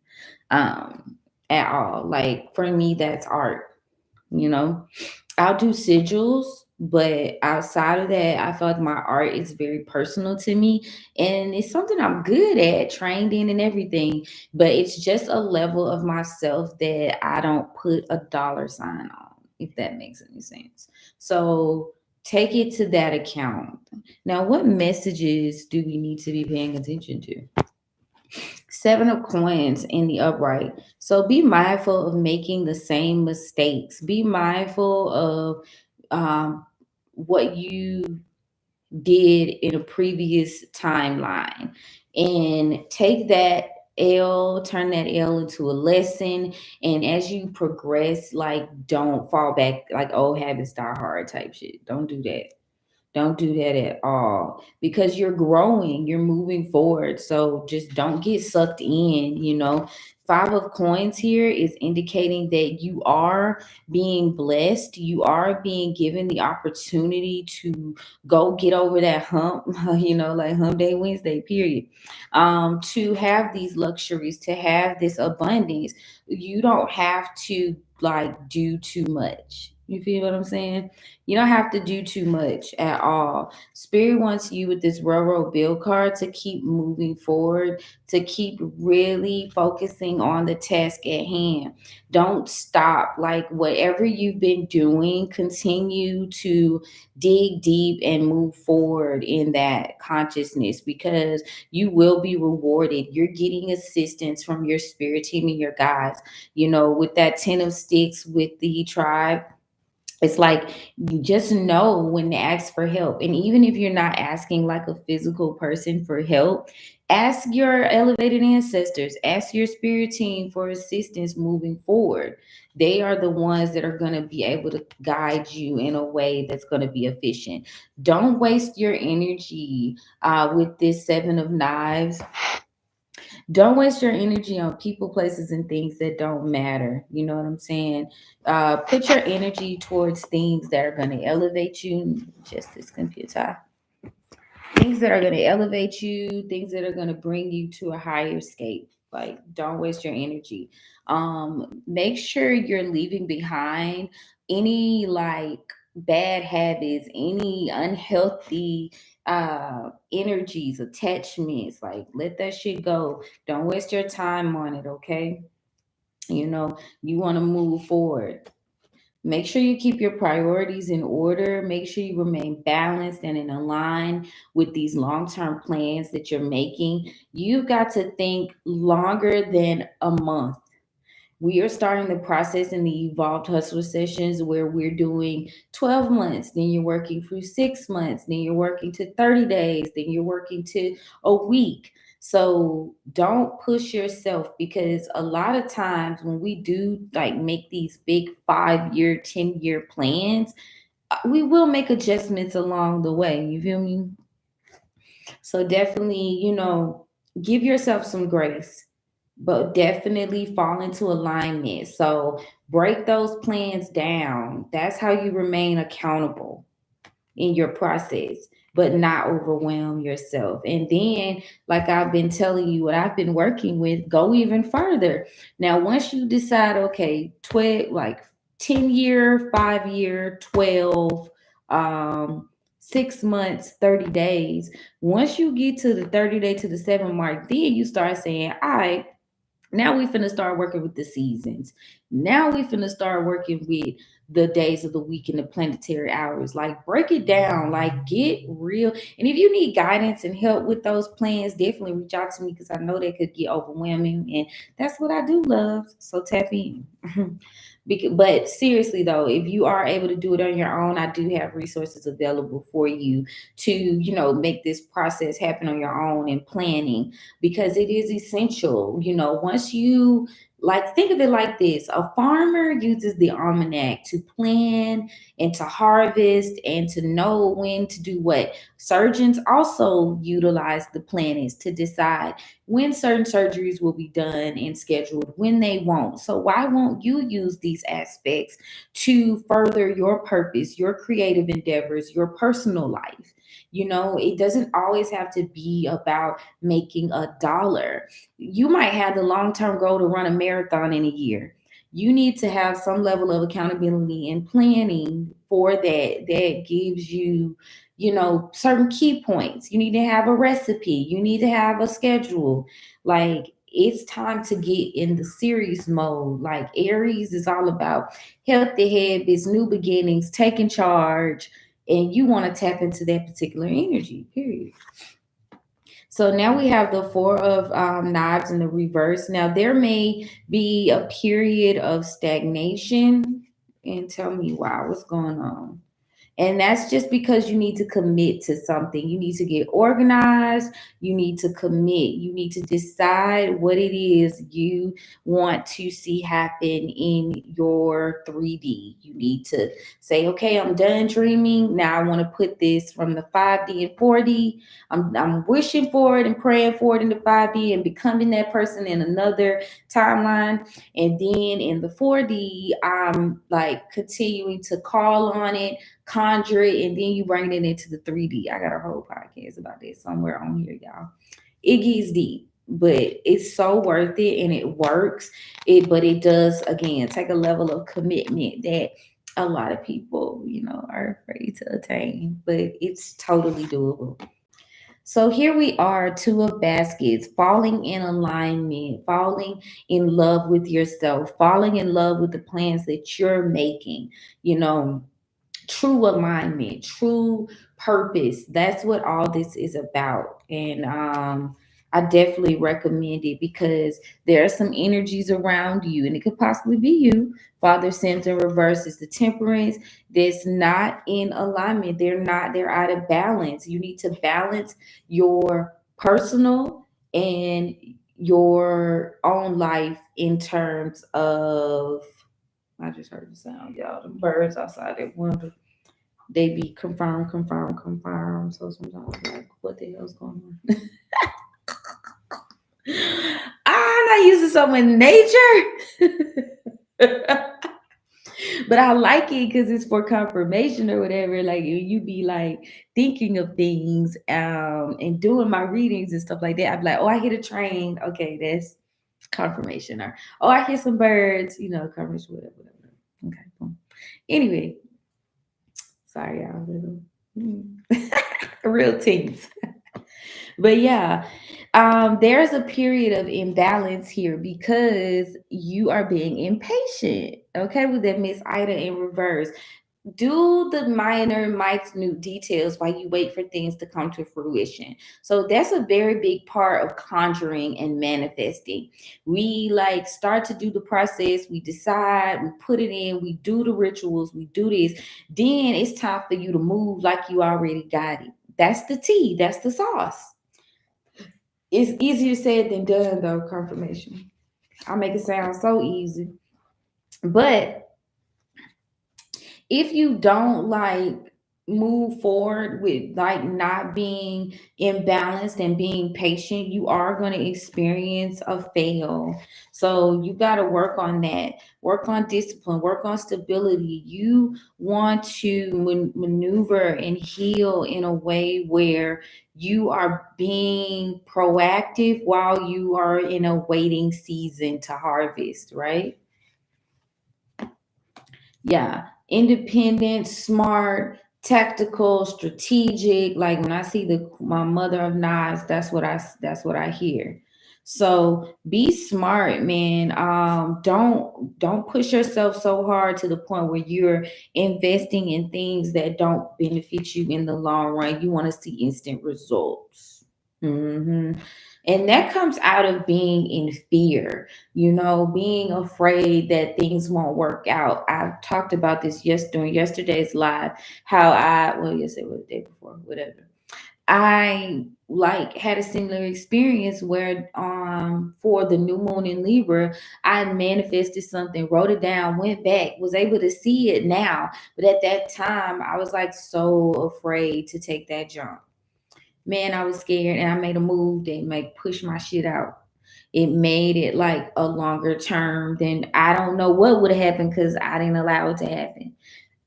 at all. Like for me, that's art. you know. I'll do sigils, but outside of that, I feel like my art is very personal to me, and it's something I'm good at, trained in, and everything. But it's just a level of myself that I don't put a dollar sign on, if that makes any sense. So take it to that account. Now, what messages do we need to be paying attention to? Seven of coins in the upright. So be mindful of making the same mistakes. Be mindful of what you did in a previous timeline, and take that L, turn that L into a lesson. And as you progress, like, don't fall back, like old habits die hard type shit. Don't do that. Don't do that at all, because you're growing, you're moving forward. So just don't get sucked in, you know. Five of coins here is indicating that you are being blessed. You are being given the opportunity to go get over that hump, you know, like hump day Wednesday, period. To have these luxuries, to have this abundance, you don't have to like do too much. You feel what I'm saying? You don't have to do too much at all. Spirit wants you with this railroad bill card to keep moving forward, to keep really focusing on the task at hand. Don't stop. Like, whatever you've been doing, continue to dig deep and move forward in that consciousness, because you will be rewarded. You're getting assistance from your spirit team and your guides. You know, with that 10 of sticks with the tribe, it's like, you just know when to ask for help. And even if you're not asking like a physical person for help, ask your elevated ancestors, ask your spirit team for assistance moving forward. They are the ones that are going to be able to guide you in a way that's going to be efficient. Don't waste your energy with this seven of knives. Don't waste your energy on people, places, and things that don't matter. You know what I'm saying? Put your energy towards things that are going to elevate you. Just this computer. Things that are going to elevate you, things that are going to bring you to a higher scape. Like, don't waste your energy. Make sure you're leaving behind any like bad habits, any unhealthy energies, attachments. Like, let that shit go. Don't waste your time on it, okay? You know, you want to move forward. Make sure you keep your priorities in order. Make sure you remain balanced and in align with these long term plans that you're making. You've got to think longer than a month. We are starting the process in the Evolved Hustler sessions where we're doing 12 months, then you're working through 6 months, then you're working to 30 days, then you're working to a week. So don't push yourself, because a lot of times when we do like make these big 5 year, 10-year plans, we will make adjustments along the way. You feel me? So definitely, you know, give yourself some grace, but definitely fall into alignment. So break those plans down. That's how you remain accountable in your process, but not overwhelm yourself. And then, like I've been telling you, what I've been working with, go even further. Now, once you decide, okay, 12, like 10-year, 5-year, 12, 6 months, 30 days, once you get to the 30 day to the 7 mark, then you start saying, all right, now we finna start working with the seasons. Now we finna start working with the days of the week and the planetary hours. Like, break it down, like, get real. And if you need guidance and help with those plans, definitely reach out to me, because I know they could get overwhelming. And that's what I do, love. So tap in. But seriously though, if you are able to do it on your own, I do have resources available for you to, you know, make this process happen on your own and planning, because it is essential. You know, once you, like, think of it like this: a farmer uses the almanac to plan and to harvest and to know when to do what. Surgeons also utilize the planets to decide when certain surgeries will be done and scheduled, when they won't. So why won't you use these aspects to further your purpose, your creative endeavors, your personal life? You know, it doesn't always have to be about making a dollar. You might have the long term goal to run a marathon in a year. You need to have some level of accountability and planning for that. That gives you, certain key points. You need to have a recipe. You need to have a schedule. Like, it's time to get in the serious mode. Like, Aries is all about healthy habits, new beginnings, taking charge, and you want to tap into that particular energy, period. So now we have the Four of Knives in the reverse. Now there may be a period of stagnation, and tell me why. What's going on? And that's just because you need to commit to something. You need to get organized. You need to commit. You need to decide what it is you want to see happen in your 3D. You need to say, okay, I'm done dreaming. Now I want to put this from the 5D and 4D. I'm wishing for it and praying for it in the 5D and becoming that person in another timeline. And then in the 4D, I'm like continuing to call on it, conjure it, and then you bring it into the 3D. I got a whole podcast about this somewhere on here, y'all. It gets deep, but it's so worth it and it works. But it does, again, take a level of commitment that a lot of people, are afraid to attain, but it's totally doable. So here we are, two of baskets, falling in alignment, falling in love with yourself, falling in love with the plans that you're making, you know, true alignment, true purpose. That's what all this is about. And I definitely recommend it because there are some energies around you, and it could possibly be you. Father Sims in reverse is the temperance that's not in alignment. They're out of balance. You need to balance your personal and your own life in terms of, I just heard the sound, y'all. The birds outside that window, they be confirm, confirm, confirm. So sometimes I'm like, what the hell's going on? I'm not used to so much nature. But I like it because it's for confirmation or whatever. Like, you be like thinking of things and doing my readings and stuff like that. I'd be like, oh, I hit a train. Okay, that's confirmation. Or, oh, I hear some birds, confirmation, whatever, whatever. Okay, boom. Anyway, sorry, y'all. Real teens. But yeah, there's a period of imbalance here because you are being impatient. Okay, with that Miss Ida in reverse. Do the minor, minute details while you wait for things to come to fruition. So that's a very big part of conjuring and manifesting. We like start to do the process, we decide, we put it in, we do the rituals, we do this. Then it's time for you to move like you already got it. That's the tea, that's the sauce. It's easier said than done, though. Confirmation. I make it sound so easy. But if you don't like move forward with like not being imbalanced and being patient, you are going to experience a fail. So you got to work on that, work on discipline, work on stability. You want to maneuver and heal in a way where you are being proactive while you are in a waiting season to harvest, right? Yeah, independent, smart, tactical, strategic. Like when I see the my mother of knives, that's what I hear. So be smart, man. Don't push yourself so hard to the point where you're investing in things that don't benefit you in the long run. You want to see instant results. hmm And that comes out of being in fear, being afraid that things won't work out. I talked about this during yesterday's live, how yesterday was the day before, whatever. I like had a similar experience where for the new moon in Libra, I manifested something, wrote it down, went back, was able to see it now. But at that time, I was like so afraid to take that jump. Man, I was scared and I made a move that make push my shit out. It made it like a longer term than I don't know what would have happened because I didn't allow it to happen.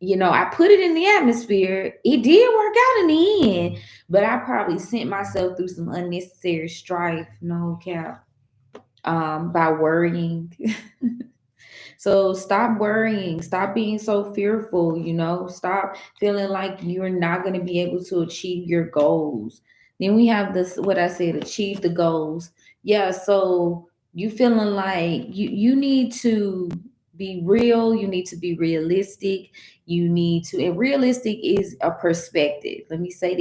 I put it in the atmosphere. It did work out in the end, but I probably sent myself through some unnecessary strife, no cap, by worrying. So stop worrying, stop being so fearful, stop feeling like you're not going to be able to achieve your goals. Then we have this, what I said, achieve the goals. Yeah, so you feeling like you need to be real, you need to be realistic, you need to, and realistic is a perspective. Let me say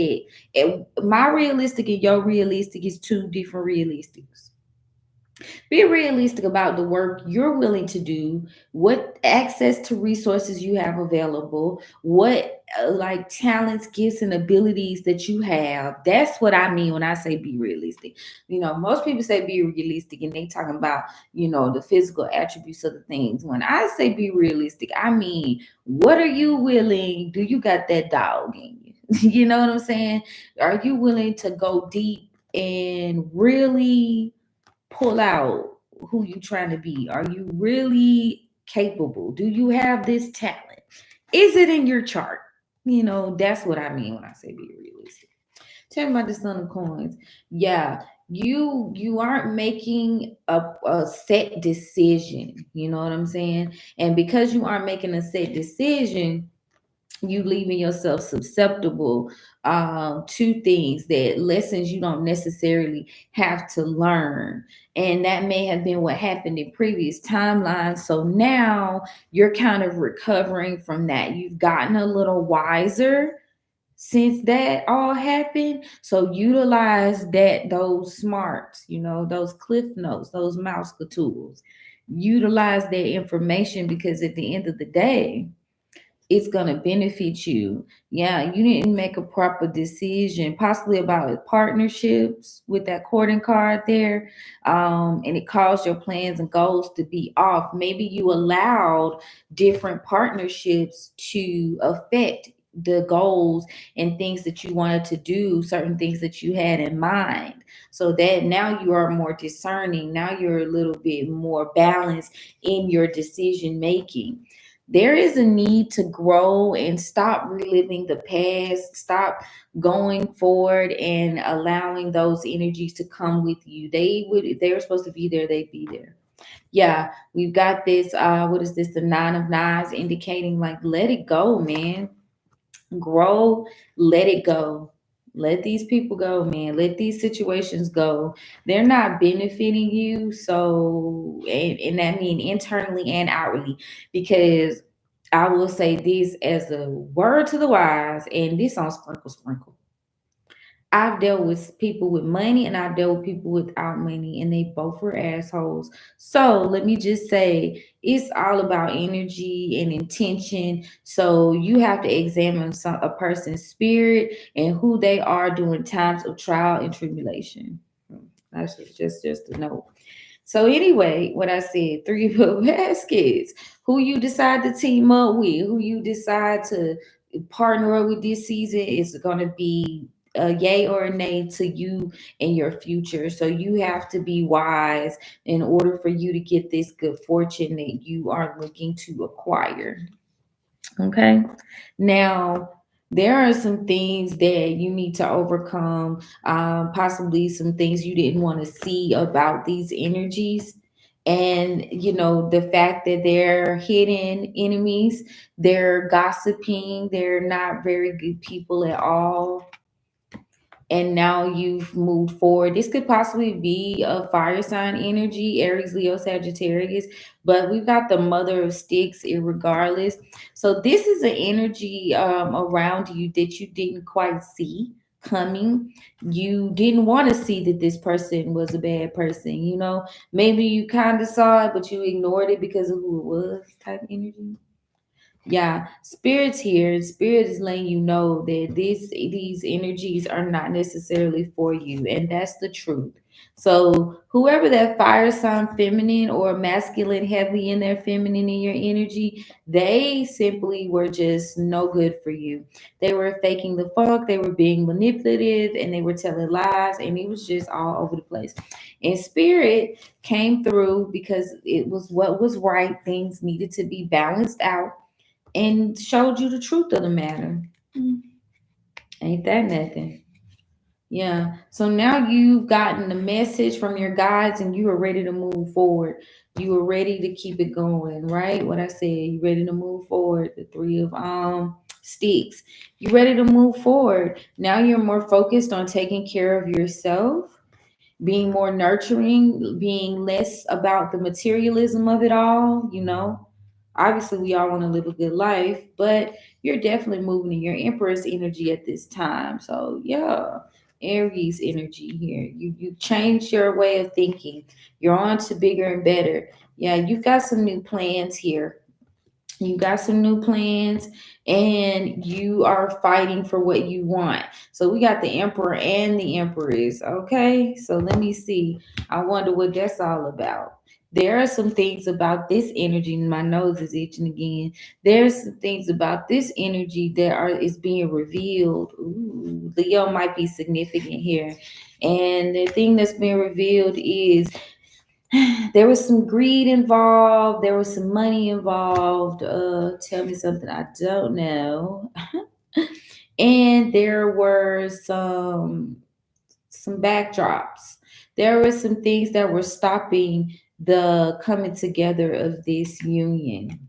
that. And my realistic and your realistic is two different realistics. Be realistic about the work you're willing to do, what access to resources you have available, what like talents, gifts, and abilities that you have. That's what I mean when I say be realistic. Most people say be realistic and they talking about, the physical attributes of the things. When I say be realistic, I mean, what are you willing? Do you got that dog in you? You know what I'm saying? Are you willing to go deep and really pull out who you trying to be? Are you really capable? Do you have this talent? Is it in your chart? That's what I mean when I say be realistic. Tell me about the Son of Coins. Yeah, you aren't making a set decision. You know what I'm saying? And because you aren't making a set decision, you leaving yourself susceptible to things, that lessons you don't necessarily have to learn, and that may have been what happened in previous timelines. So now you're kind of recovering from that. You've gotten a little wiser since that all happened. So utilize those smarts, those cliff notes, those mouse tools. Utilize that information, because at the end of the day, it's going to benefit you. Yeah, you didn't make a proper decision, possibly about partnerships with that courting card there, and it caused your plans and goals to be off. Maybe you allowed different partnerships to affect the goals and things that you wanted to do, certain things that you had in mind. So that now you are more discerning. Now you're a little bit more balanced in your decision making. There is a need to grow and stop reliving the past, stop going forward and allowing those energies to come with you. If they were supposed to be there, they'd be there. Yeah, we've got this, what is this? The Nine of Knives, indicating like, let it go, man. Grow, let it go. Let these people go, man. Let these situations go. They're not benefiting you. So, and that means internally and outwardly, because I will say this as a word to the wise, and this on sprinkle sprinkle. I've dealt with people with money and I've dealt with people without money, and they both were assholes. So let me just say, it's all about energy and intention. So you have to examine a person's spirit and who they are during times of trial and tribulation. That's just a note. So anyway, what I said, three of baskets. Who you decide to team up with, who you decide to partner up with this season is going to be a yay or a nay to you and your future. So you have to be wise in order for you to get this good fortune that you are looking to acquire. Okay. Now, there are some things that you need to overcome, possibly some things you didn't want to see about these energies. And, the fact that they're hidden enemies, they're gossiping, they're not very good people at all, and now you've moved forward. This could possibly be a fire sign energy, Aries, Leo, Sagittarius, but we've got the Mother of Sticks, irregardless. So this is an energy around you that you didn't quite see coming. You didn't want to see that this person was a bad person. Maybe you kind of saw it, but you ignored it because of who it was, type energy. Yeah, spirits here. Spirit is letting you know that these energies are not necessarily for you, and that's the truth. So whoever that fire sign feminine or masculine heavily in their feminine in your energy, they simply were just no good for you. They were faking the funk, they were being manipulative, and they were telling lies, and it was just all over the place. And spirit came through because it was what was right. Things needed to be balanced out and showed you the truth of the matter. Mm, Ain't that nothing? Yeah. So now you've gotten the message from your guides and you are ready to move forward. You are ready to keep it going, right? What I said, you ready to move forward. The three of sticks. You ready to move forward. Now you're more focused on taking care of yourself, being more nurturing, being less about the materialism of it all, you know. Obviously, we all want to live a good life, but you're definitely moving in your Empress energy at this time. So, yeah, Aries energy here. You changed your way of thinking. You're on to bigger and better. Yeah, you've got some new plans here. You got some new plans and you are fighting for what you want. So we got the emperor and the empress. Okay. So let me see. I wonder what that's all about. There are some things about this energy. My nose is itching again. There's some things about this energy that are is being revealed. Ooh, Leo might be significant here. And the thing that's being revealed is there was some greed involved. There was some money involved. Tell me something I don't know. And there were some backdrops. There were some things that were stopping the coming together of this union,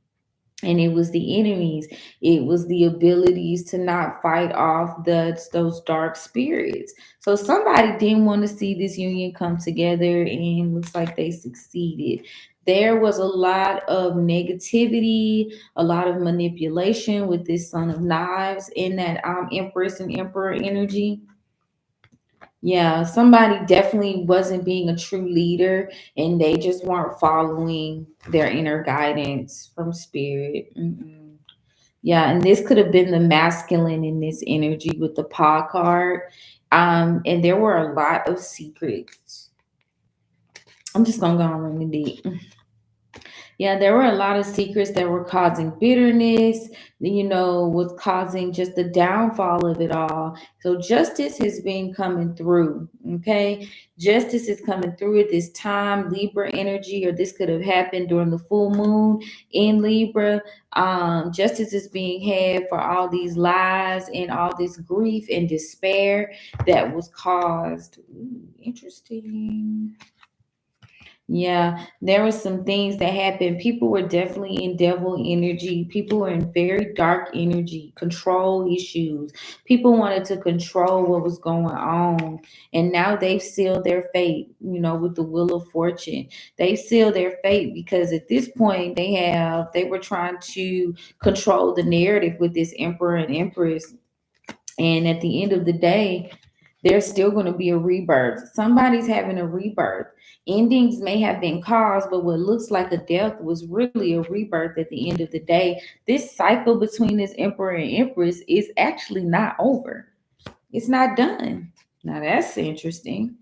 and it was the enemies. It was the abilities to not fight off those dark spirits. So somebody didn't want to see this union come together, and looks like they succeeded. There was a lot of negativity, a lot of manipulation with this son of knives in that empress and emperor energy. Yeah, somebody definitely wasn't being a true leader and they just weren't following their inner guidance from spirit. Mm-mm. Yeah, and this could have been the masculine in this energy with the paw card. And there were a lot of secrets. I'm just gonna go on really deep. Yeah, there were a lot of secrets that were causing bitterness, was causing just the downfall of it all. So justice has been coming through. Okay. Justice is coming through at this time, Libra energy, or this could have happened during the full moon in Libra. Justice is being had for all these lies and all this grief and despair that was caused. Ooh, interesting. Yeah, there were some things that happened. People were definitely in devil energy. People were in very dark energy, control issues. People wanted to control what was going on. And now they've sealed their fate, with the wheel of fortune. They sealed their fate because at this point they were trying to control the narrative with this emperor and empress. And at the end of the day, there's still going to be a rebirth. Somebody's having a rebirth. Endings may have been caused, but what looks like a death was really a rebirth at the end of the day. This cycle between this emperor and empress is actually not over. It's not done. Now that's interesting.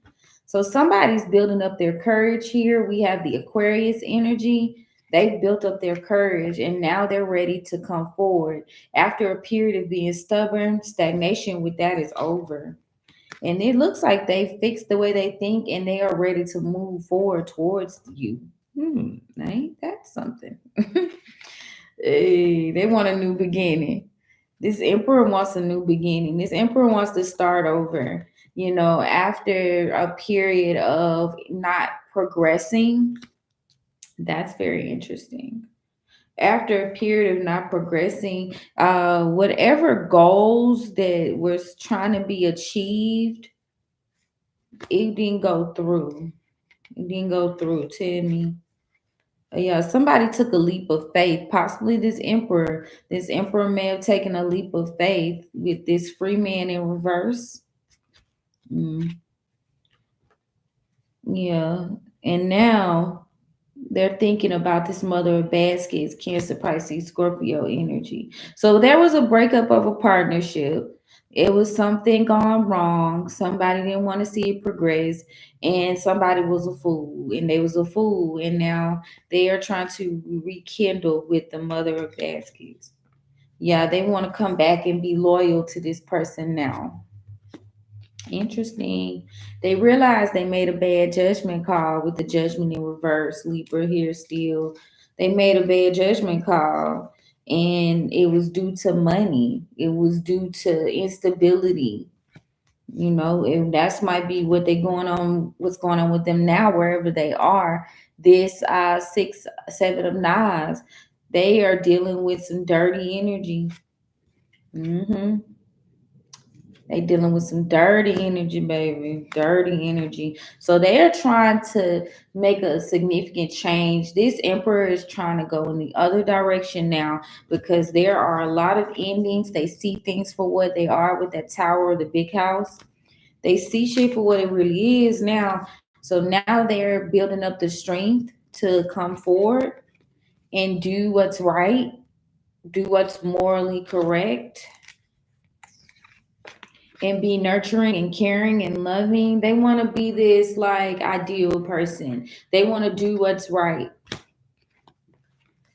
So somebody's building up their courage here. We have the Aquarius energy. They've built up their courage and now they're ready to come forward. After a period of being stubborn, stagnation with that is over. And it looks like they fixed the way they think and they are ready to move forward towards you. Ain't that something? Hey, they want a new beginning. This emperor wants a new beginning. This emperor wants to start over, after a period of not progressing. That's very interesting. After a period of not progressing, whatever goals that was trying to be achieved, it didn't go through. It didn't go through. Tell me. Yeah, somebody took a leap of faith. Possibly this emperor. This emperor may have taken a leap of faith with this free man in reverse. Mm, yeah. And now they're thinking about this mother of baskets, Cancer, Pisces, Scorpio energy. So there was a breakup of a partnership. It was something gone wrong. Somebody didn't want to see it progress, and somebody was a fool, and they was a fool, and now they are trying to rekindle with the mother of baskets. Yeah, they want to come back and be loyal to this person now. Interesting. They realized they made a bad judgment call with the judgment in reverse. Libra here still. They made a bad judgment call and it was due to money. It was due to instability. And that's might be what they going on, what's going on with them now, wherever they are. This 6 7 of knives, they are dealing with some dirty energy. hmm They dealing with some dirty energy, baby. Dirty energy. So they are trying to make a significant change. This emperor is trying to go in the other direction now because there are a lot of endings. They see things for what they are with that tower or the big house. They see shit for what it really is now. So now they're building up the strength to come forward and do what's right, do what's morally correct, and be nurturing and caring and loving. They want to be this like ideal person. They want to do what's right.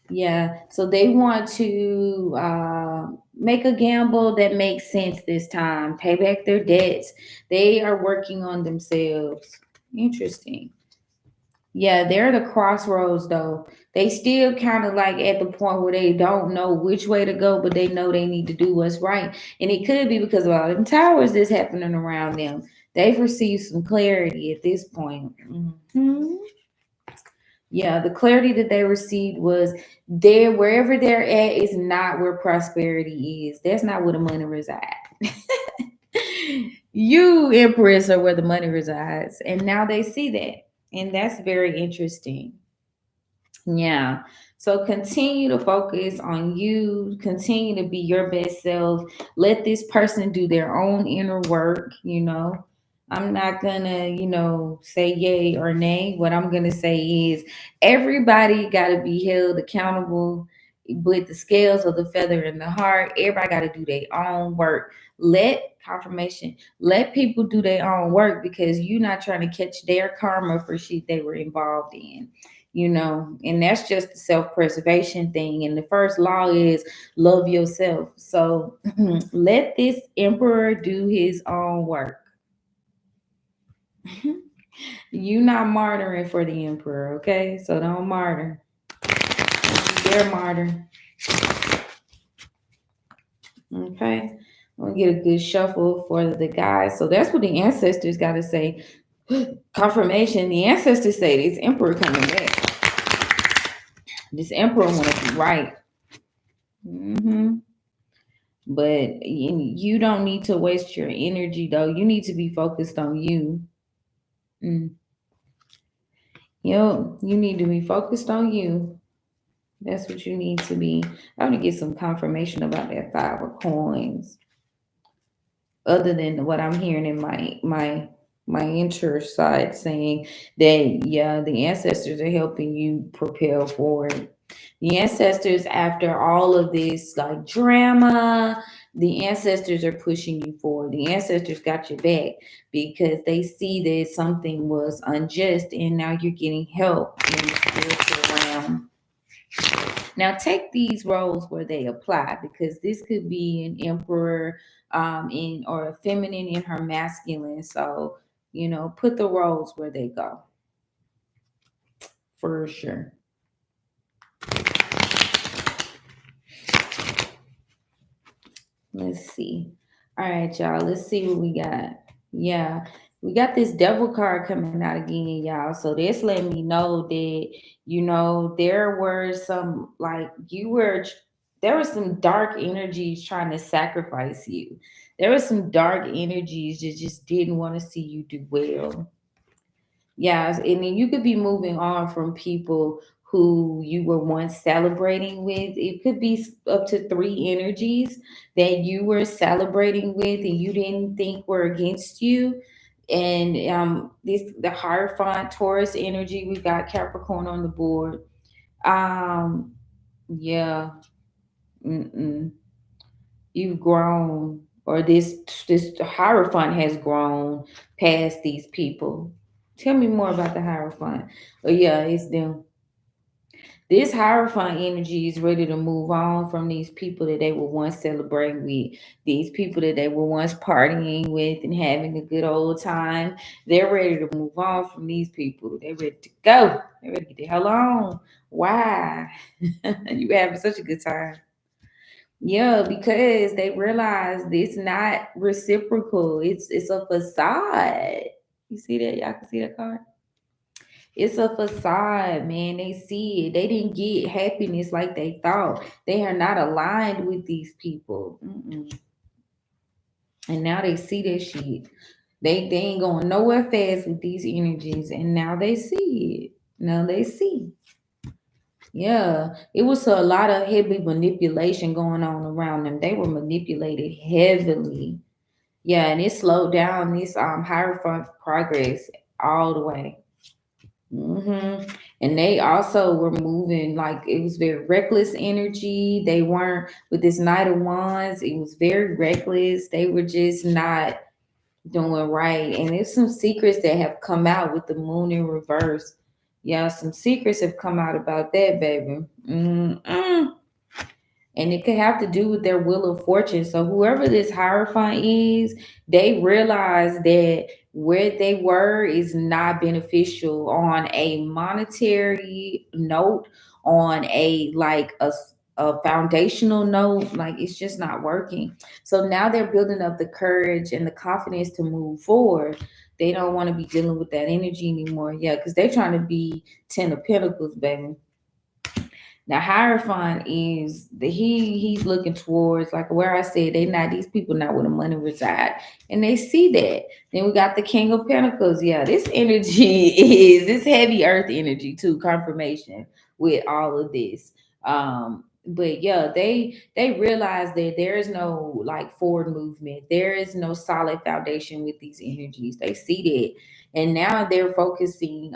Yeah. So they want to make a gamble that makes sense this time, pay back their debts. They are working on themselves. Interesting. Yeah, they're the crossroads though. They still kind of like at the point where they don't know which way to go, but they know they need to do what's right. And it could be because of all them towers that's happening around them. They've received some clarity at this point. Yeah, the clarity that they received was there, wherever they're at is not where prosperity is. That's not where the money resides. You, Empress, are where the money resides. And now they see that. And that's very interesting. Yeah. So continue to focus on you, continue to be your best self. Let this person do their own inner work. I'm not gonna, say yay or nay. What I'm gonna say is everybody gotta be held accountable with the scales of the feather in the heart. Everybody gotta do their own work. Let people do their own work because you're not trying to catch their karma for shit they were involved in. And that's just the self-preservation thing. And the first law is love yourself. So let this emperor do his own work. You not martyring for the emperor, okay? So don't martyr. They're martyr. Okay. I'm gonna get a good shuffle for the guys. So that's what the ancestors gotta say. Confirmation. The ancestors say this emperor coming back. This emperor wanna be right. hmm But you don't need to waste your energy though. You need to be focused on you. Mm. You need to be focused on you. That's what you need to be. I'm gonna get some confirmation about that 5 of coins. Other than what I'm hearing in my inner side saying that yeah, the ancestors are helping you propel forward. The ancestors, after all of this like drama, the ancestors are pushing you forward. The ancestors got your back because they see that something was unjust and now you're getting help in the spiritual realm. Now take these roles where they apply because this could be an emperor in or a feminine in her masculine. So, put the roles where they go for sure. Let's see. All right, y'all. Let's see what we got. Yeah, we got this devil card coming out again, y'all. So this let me know that there were some like there were some dark energies trying to sacrifice you. There were some dark energies that just didn't want to see you do well. Yeah, and then you could be moving on from people who you were once celebrating with. It could be up to 3 energies that you were celebrating with and you didn't think were against you. And this the Hierophant Taurus energy. We got Capricorn on the board. Um, yeah. Mm-mm. You've grown, or this Hierophant has grown past these people. Tell me more about the Hierophant. Oh yeah, it's them. This Hierophant energy is ready to move on from these people that they were once celebrating with, these people that they were once partying with and having a good old time. They're ready to move on from these people. They're ready to go. They're ready to get the hell on. Why? You having such a good time. Yeah, because they realize it's not reciprocal. It's a facade. You see that? Y'all can see that card? It's a facade, man. They see it. They didn't get happiness like they thought. They are not aligned with these people. Mm-mm. And now they see that shit. They ain't going nowhere fast with these energies. And now they see it. Now they see. Yeah, it was a lot of heavy manipulation going on around them. They were manipulated heavily. Yeah, and it slowed down this hierophant progress all the way. And they also were moving like it was very reckless energy. They weren't with this Knight of Wands. It was very reckless. They were just not doing right. And there's some secrets that have come out with the moon in reverse. Yeah, some secrets have come out about that, baby. Mm-mm. And it could have to do with their wheel of fortune. So whoever this hierophant is, they realize that where they were is not beneficial on a monetary note, on a a foundational note, like it's just not working. So now they're building up the courage and the confidence to move forward. They don't want to be dealing with that energy anymore. Yeah, because they're trying to be 10 of Pentacles, baby. Now Hierophant is he's looking towards like where I said they not these people not where the money reside. And they see that. Then we got the King of Pentacles. Yeah, this energy is this heavy earth energy too, confirmation with all of this. But yeah, they realize that there is no like forward movement. There is no solid foundation with these energies. They see that. And now they're focusing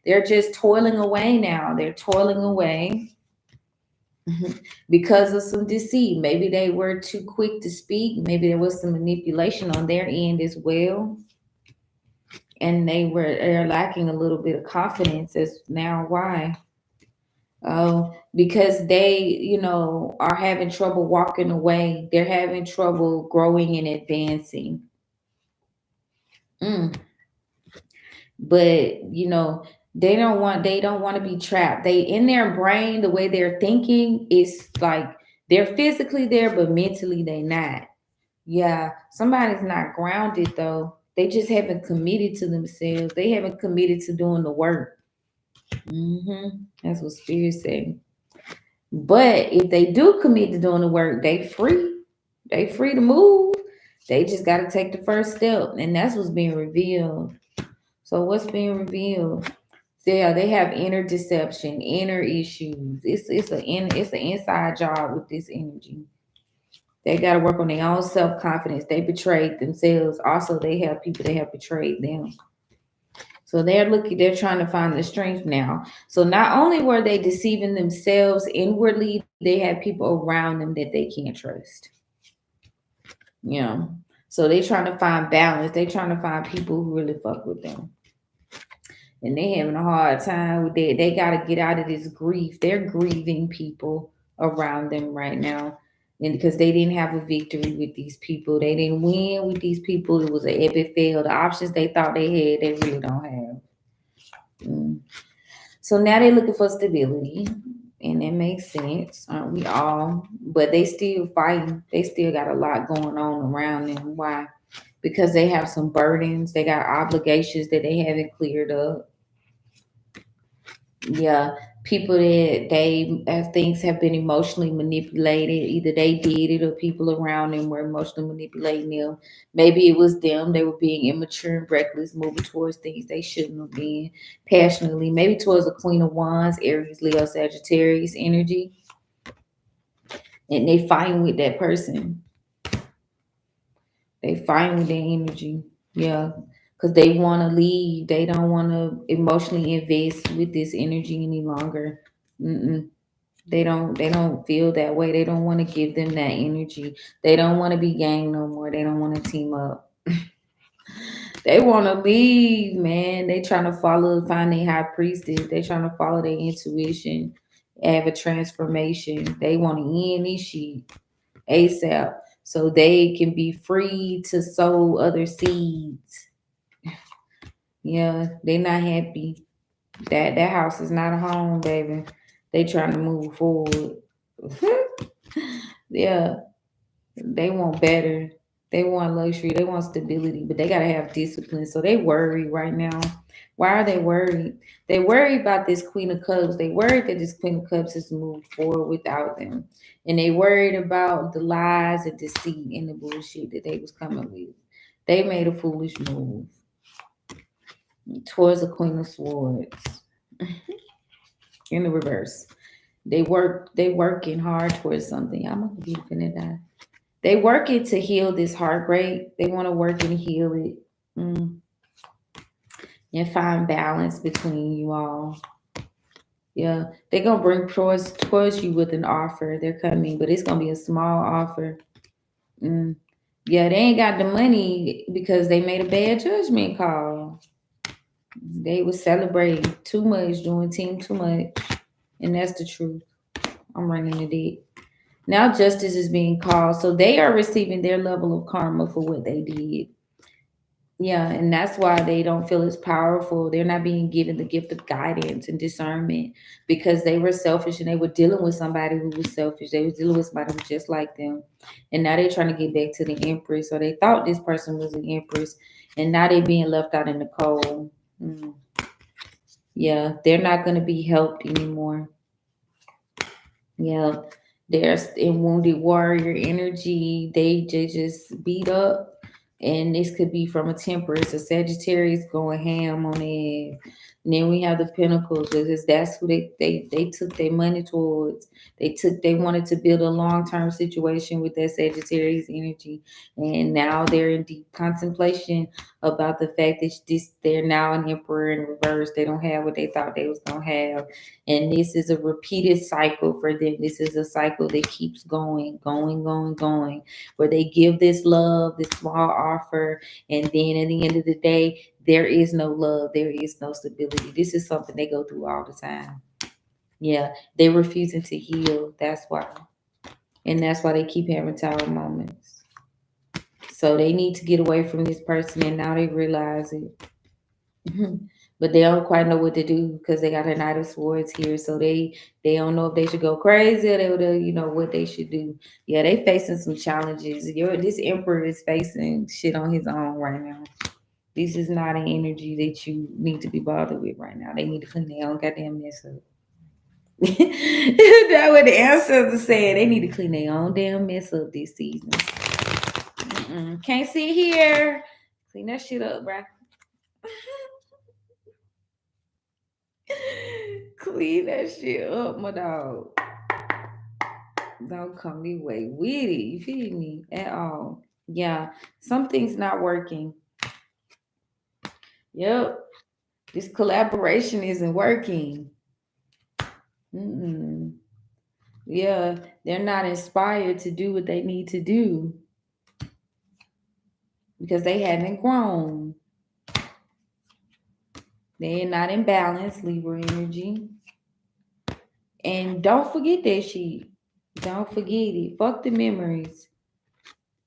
they're just toiling away now. They're toiling away because of some deceit. Maybe they were too quick to speak. Maybe there was some manipulation on their end as well. And they're lacking a little bit of confidence as now why. Oh, because they, are having trouble walking away. They're having trouble growing and advancing. Mm. But they don't want to be trapped. They in their brain, the way they're thinking is like they're physically there, but mentally they not. Yeah, somebody's not grounded though. They just haven't committed to themselves. They haven't committed to doing the work. That's what spirit say. But if they do commit to doing the work, they free. They free to move. They just got to take the first step, and that's what's being revealed. So what's being revealed? Yeah, they have inner deception, inner issues. It's an inside job with this energy. They got to work on their own self confidence. They betrayed themselves. Also, they have people that have betrayed them. So they're trying to find the strength now. So not only were they deceiving themselves inwardly, they had people around them that they can't trust. Yeah. So they trying to find balance. They trying to find people who really fuck with them. And they having a hard time with that. They got to get out of this grief. They're grieving people around them right now, and because they didn't have a victory with these people, they didn't win with these people. It was an epic fail. The options they thought they had, they really don't have. Mm. So now they're looking for stability, and that makes sense, aren't we all? But they still fighting. They still got a lot going on around them. Why? Because they have some burdens. They got obligations that they haven't cleared up. Yeah, people that they things have been emotionally manipulated. Either they did it or people around them were emotionally manipulating them. Maybe it was them. They were being immature and reckless, moving towards things they shouldn't have been passionately. Maybe towards the Queen of Wands, Aries, Leo, Sagittarius energy, and they fighting with that person. They fighting with their energy. Yeah, because they want to leave. They don't want to emotionally invest with this energy any longer. Mm-mm. They don't feel that way. They don't want to give them that energy. They don't want to be gang no more. They don't want to team up. They want to leave, man. They trying to find their high priestess. They trying to follow their intuition, have a transformation. They want to end this shit ASAP so they can be free to sow other seeds. Yeah, they not happy. That house is not a home, baby. They trying to move forward. Yeah, they want better. They want luxury. They want stability, but they gotta have discipline. So they worry right now. Why are they worried? They worry about this Queen of Cups. They worried that this Queen of Cups has moved forward without them, and they worried about the lies and deceit and the bullshit that they was coming with. They made a foolish move towards the Queen of Swords in the reverse. They working hard towards something. I'm gonna be finna die. They working to heal this heartbreak. They want to work and heal it, mm, and find balance between you all. Yeah, they're gonna bring towards you with an offer. They're coming, but it's gonna be a small offer. Mm. Yeah, they ain't got the money because they made a bad judgment call. They was celebrating too much, doing team too much, and that's the truth. I'm running it. Now justice is being called, so they are receiving their level of karma for what they did. Yeah, and that's why they don't feel as powerful. They're not being given the gift of guidance and discernment because they were selfish and they were dealing with somebody who was selfish. They was dealing with somebody who was just like them. And now they're trying to get back to the empress. So they thought this person was an empress and now they're being left out in the cold. Mm. Yeah, they're not going to be helped anymore. Yeah, there's in wounded warrior energy. They just beat up, and this could be from a Temperance, a Sagittarius going ham on it. And then we have the Pentacles because that's who they took their money towards. They wanted to build a long term situation with that Sagittarius energy, and now they're in deep contemplation about the fact that they're now an Emperor in reverse. They don't have what they thought they was gonna have, and this is a repeated cycle for them. This is a cycle that keeps going, going, going, going, where they give this love, this small offer, and then at the end of the day, there is no love, there is no stability. This is something they go through all the time. Yeah, they're refusing to heal. That's why. And that's why they keep having tower moments. So they need to get away from this person, and now they realize it. But they don't quite know what to do because they got a Knight of Swords here, so they don't know if they should go crazy or what they should do. Yeah, they facing some challenges. This Emperor is facing shit on his own right now. This is not an energy that you need to be bothered with right now. They need to clean their own goddamn mess up. That's what the ancestors said. They need to clean their own damn mess up this season. Can't sit here. Clean that shit up, bruh. Clean that shit up, my dog. Don't come me way with it. You feel me? At all. Yeah. Something's not working. Yep. This collaboration isn't working. Mm-mm. Yeah. They're not inspired to do what they need to do because they haven't grown. They're not in balance, Libra energy. And don't forget that shit. Don't forget it. Fuck the memories.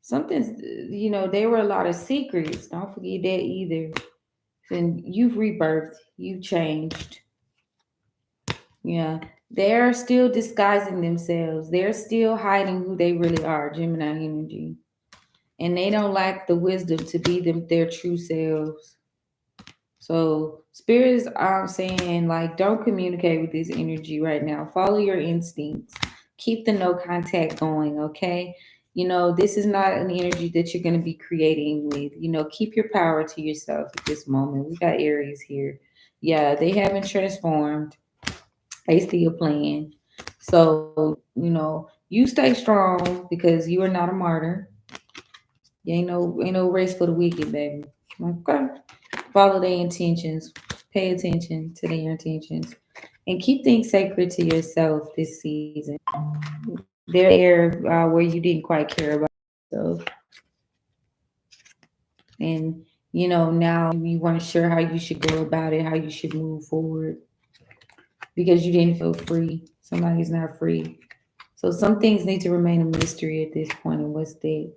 Something's, there were a lot of secrets. Don't forget that either. And you've rebirthed. You've changed. Yeah. They're still disguising themselves. They're still hiding who they really are, Gemini energy. And they don't lack the wisdom to be their true selves. So spirits are saying, like, don't communicate with this energy right now. Follow your instincts. Keep the no contact going, okay? This is not an energy that you're going to be creating with. Keep your power to yourself at this moment. We got Aries here. Yeah, they haven't transformed. They still playing. So, you stay strong because you are not a martyr. Ain't no race for the wicked, baby. Okay. Follow their intentions. Pay attention to their intentions. And keep things sacred to yourself this season. They're there where you didn't quite care about yourself. And, now you weren't sure how you should go about it, how you should move forward because you didn't feel free. Somebody's not free. So some things need to remain a mystery at this point. And what's that?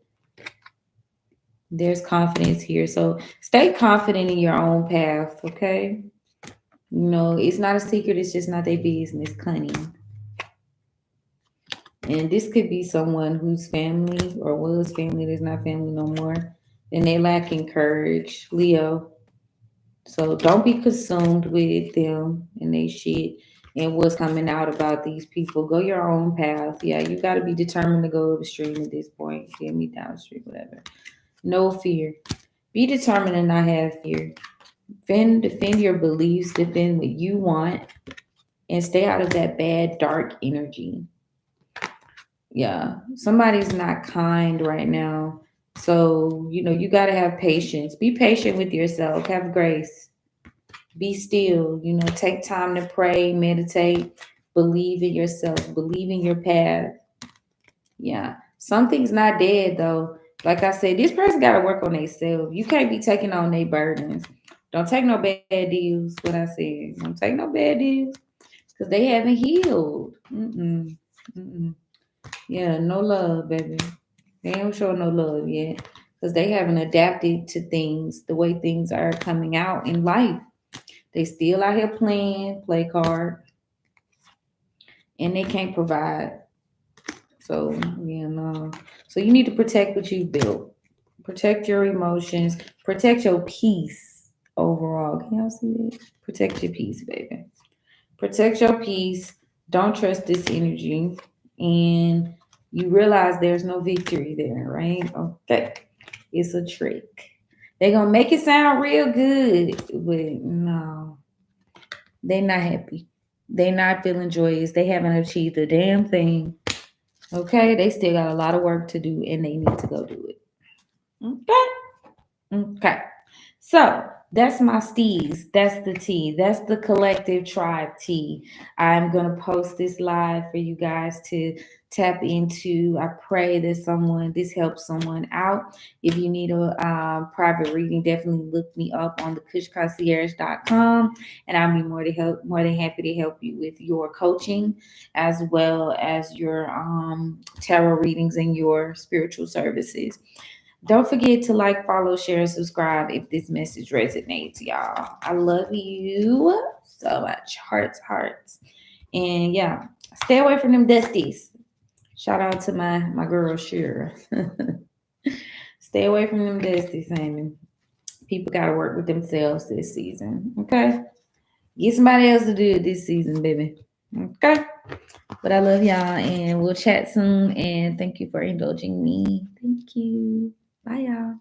There's confidence here. So stay confident in your own path, okay? It's not a secret. It's just not their business. Cunning. And this could be someone whose family or was family that's not family no more. And they lacking courage, Leo. So don't be consumed with them and they shit and what's coming out about these people. Go your own path. Yeah, you got to be determined to go upstream at this point. Get me downstream, whatever. No fear. Be determined and not have fear. Defend your beliefs. Defend what you want, and stay out of that bad dark energy. Yeah, somebody's not kind right now. So, you got to have patience. Be patient with yourself. Have grace. Be still. Take time to pray, meditate, believe in yourself, believe in your path. Yeah. Something's not dead, though. Like I said, this person got to work on themselves. You can't be taking on their burdens. Don't take no bad deals, what I said. Don't take no bad deals because they haven't healed. Mm-mm. Yeah, no love, baby. They don't show no love yet because they haven't adapted to things the way things are coming out in life. They still out here playing play card and they can't provide. So yeah, no. So you need to protect what you built. Protect your emotions. Protect your peace overall. Can y'all see that? Protect your peace, baby. Protect your peace. Don't trust this energy. And you realize there's no victory there, right? Okay. It's a trick. They're gonna make it sound real good, but no, they're not happy. They're not feeling joyous. They haven't achieved a damn thing. Okay, they still got a lot of work to do and they need to go do it. Okay. Okay. So that's my steez. That's the tea. That's the collective tribe tea. I'm going to post this live for you guys to tap into. I pray that this helps someone out. If you need a private reading, definitely look me up on the cushconcierge.com and I'll be more than happy to help you with your coaching as well as your tarot readings and your spiritual services. Don't forget to like, follow, share, and subscribe if this message resonates, y'all. I love you so much. Hearts, hearts. And yeah, stay away from them dusties. Shout out to my girl Shira. Stay away from them dusties, Amy. People gotta work with themselves this season. Okay? Get somebody else to do it this season, baby. Okay? But I love y'all and we'll chat soon. And thank you for indulging me. Thank you. Bye, y'all.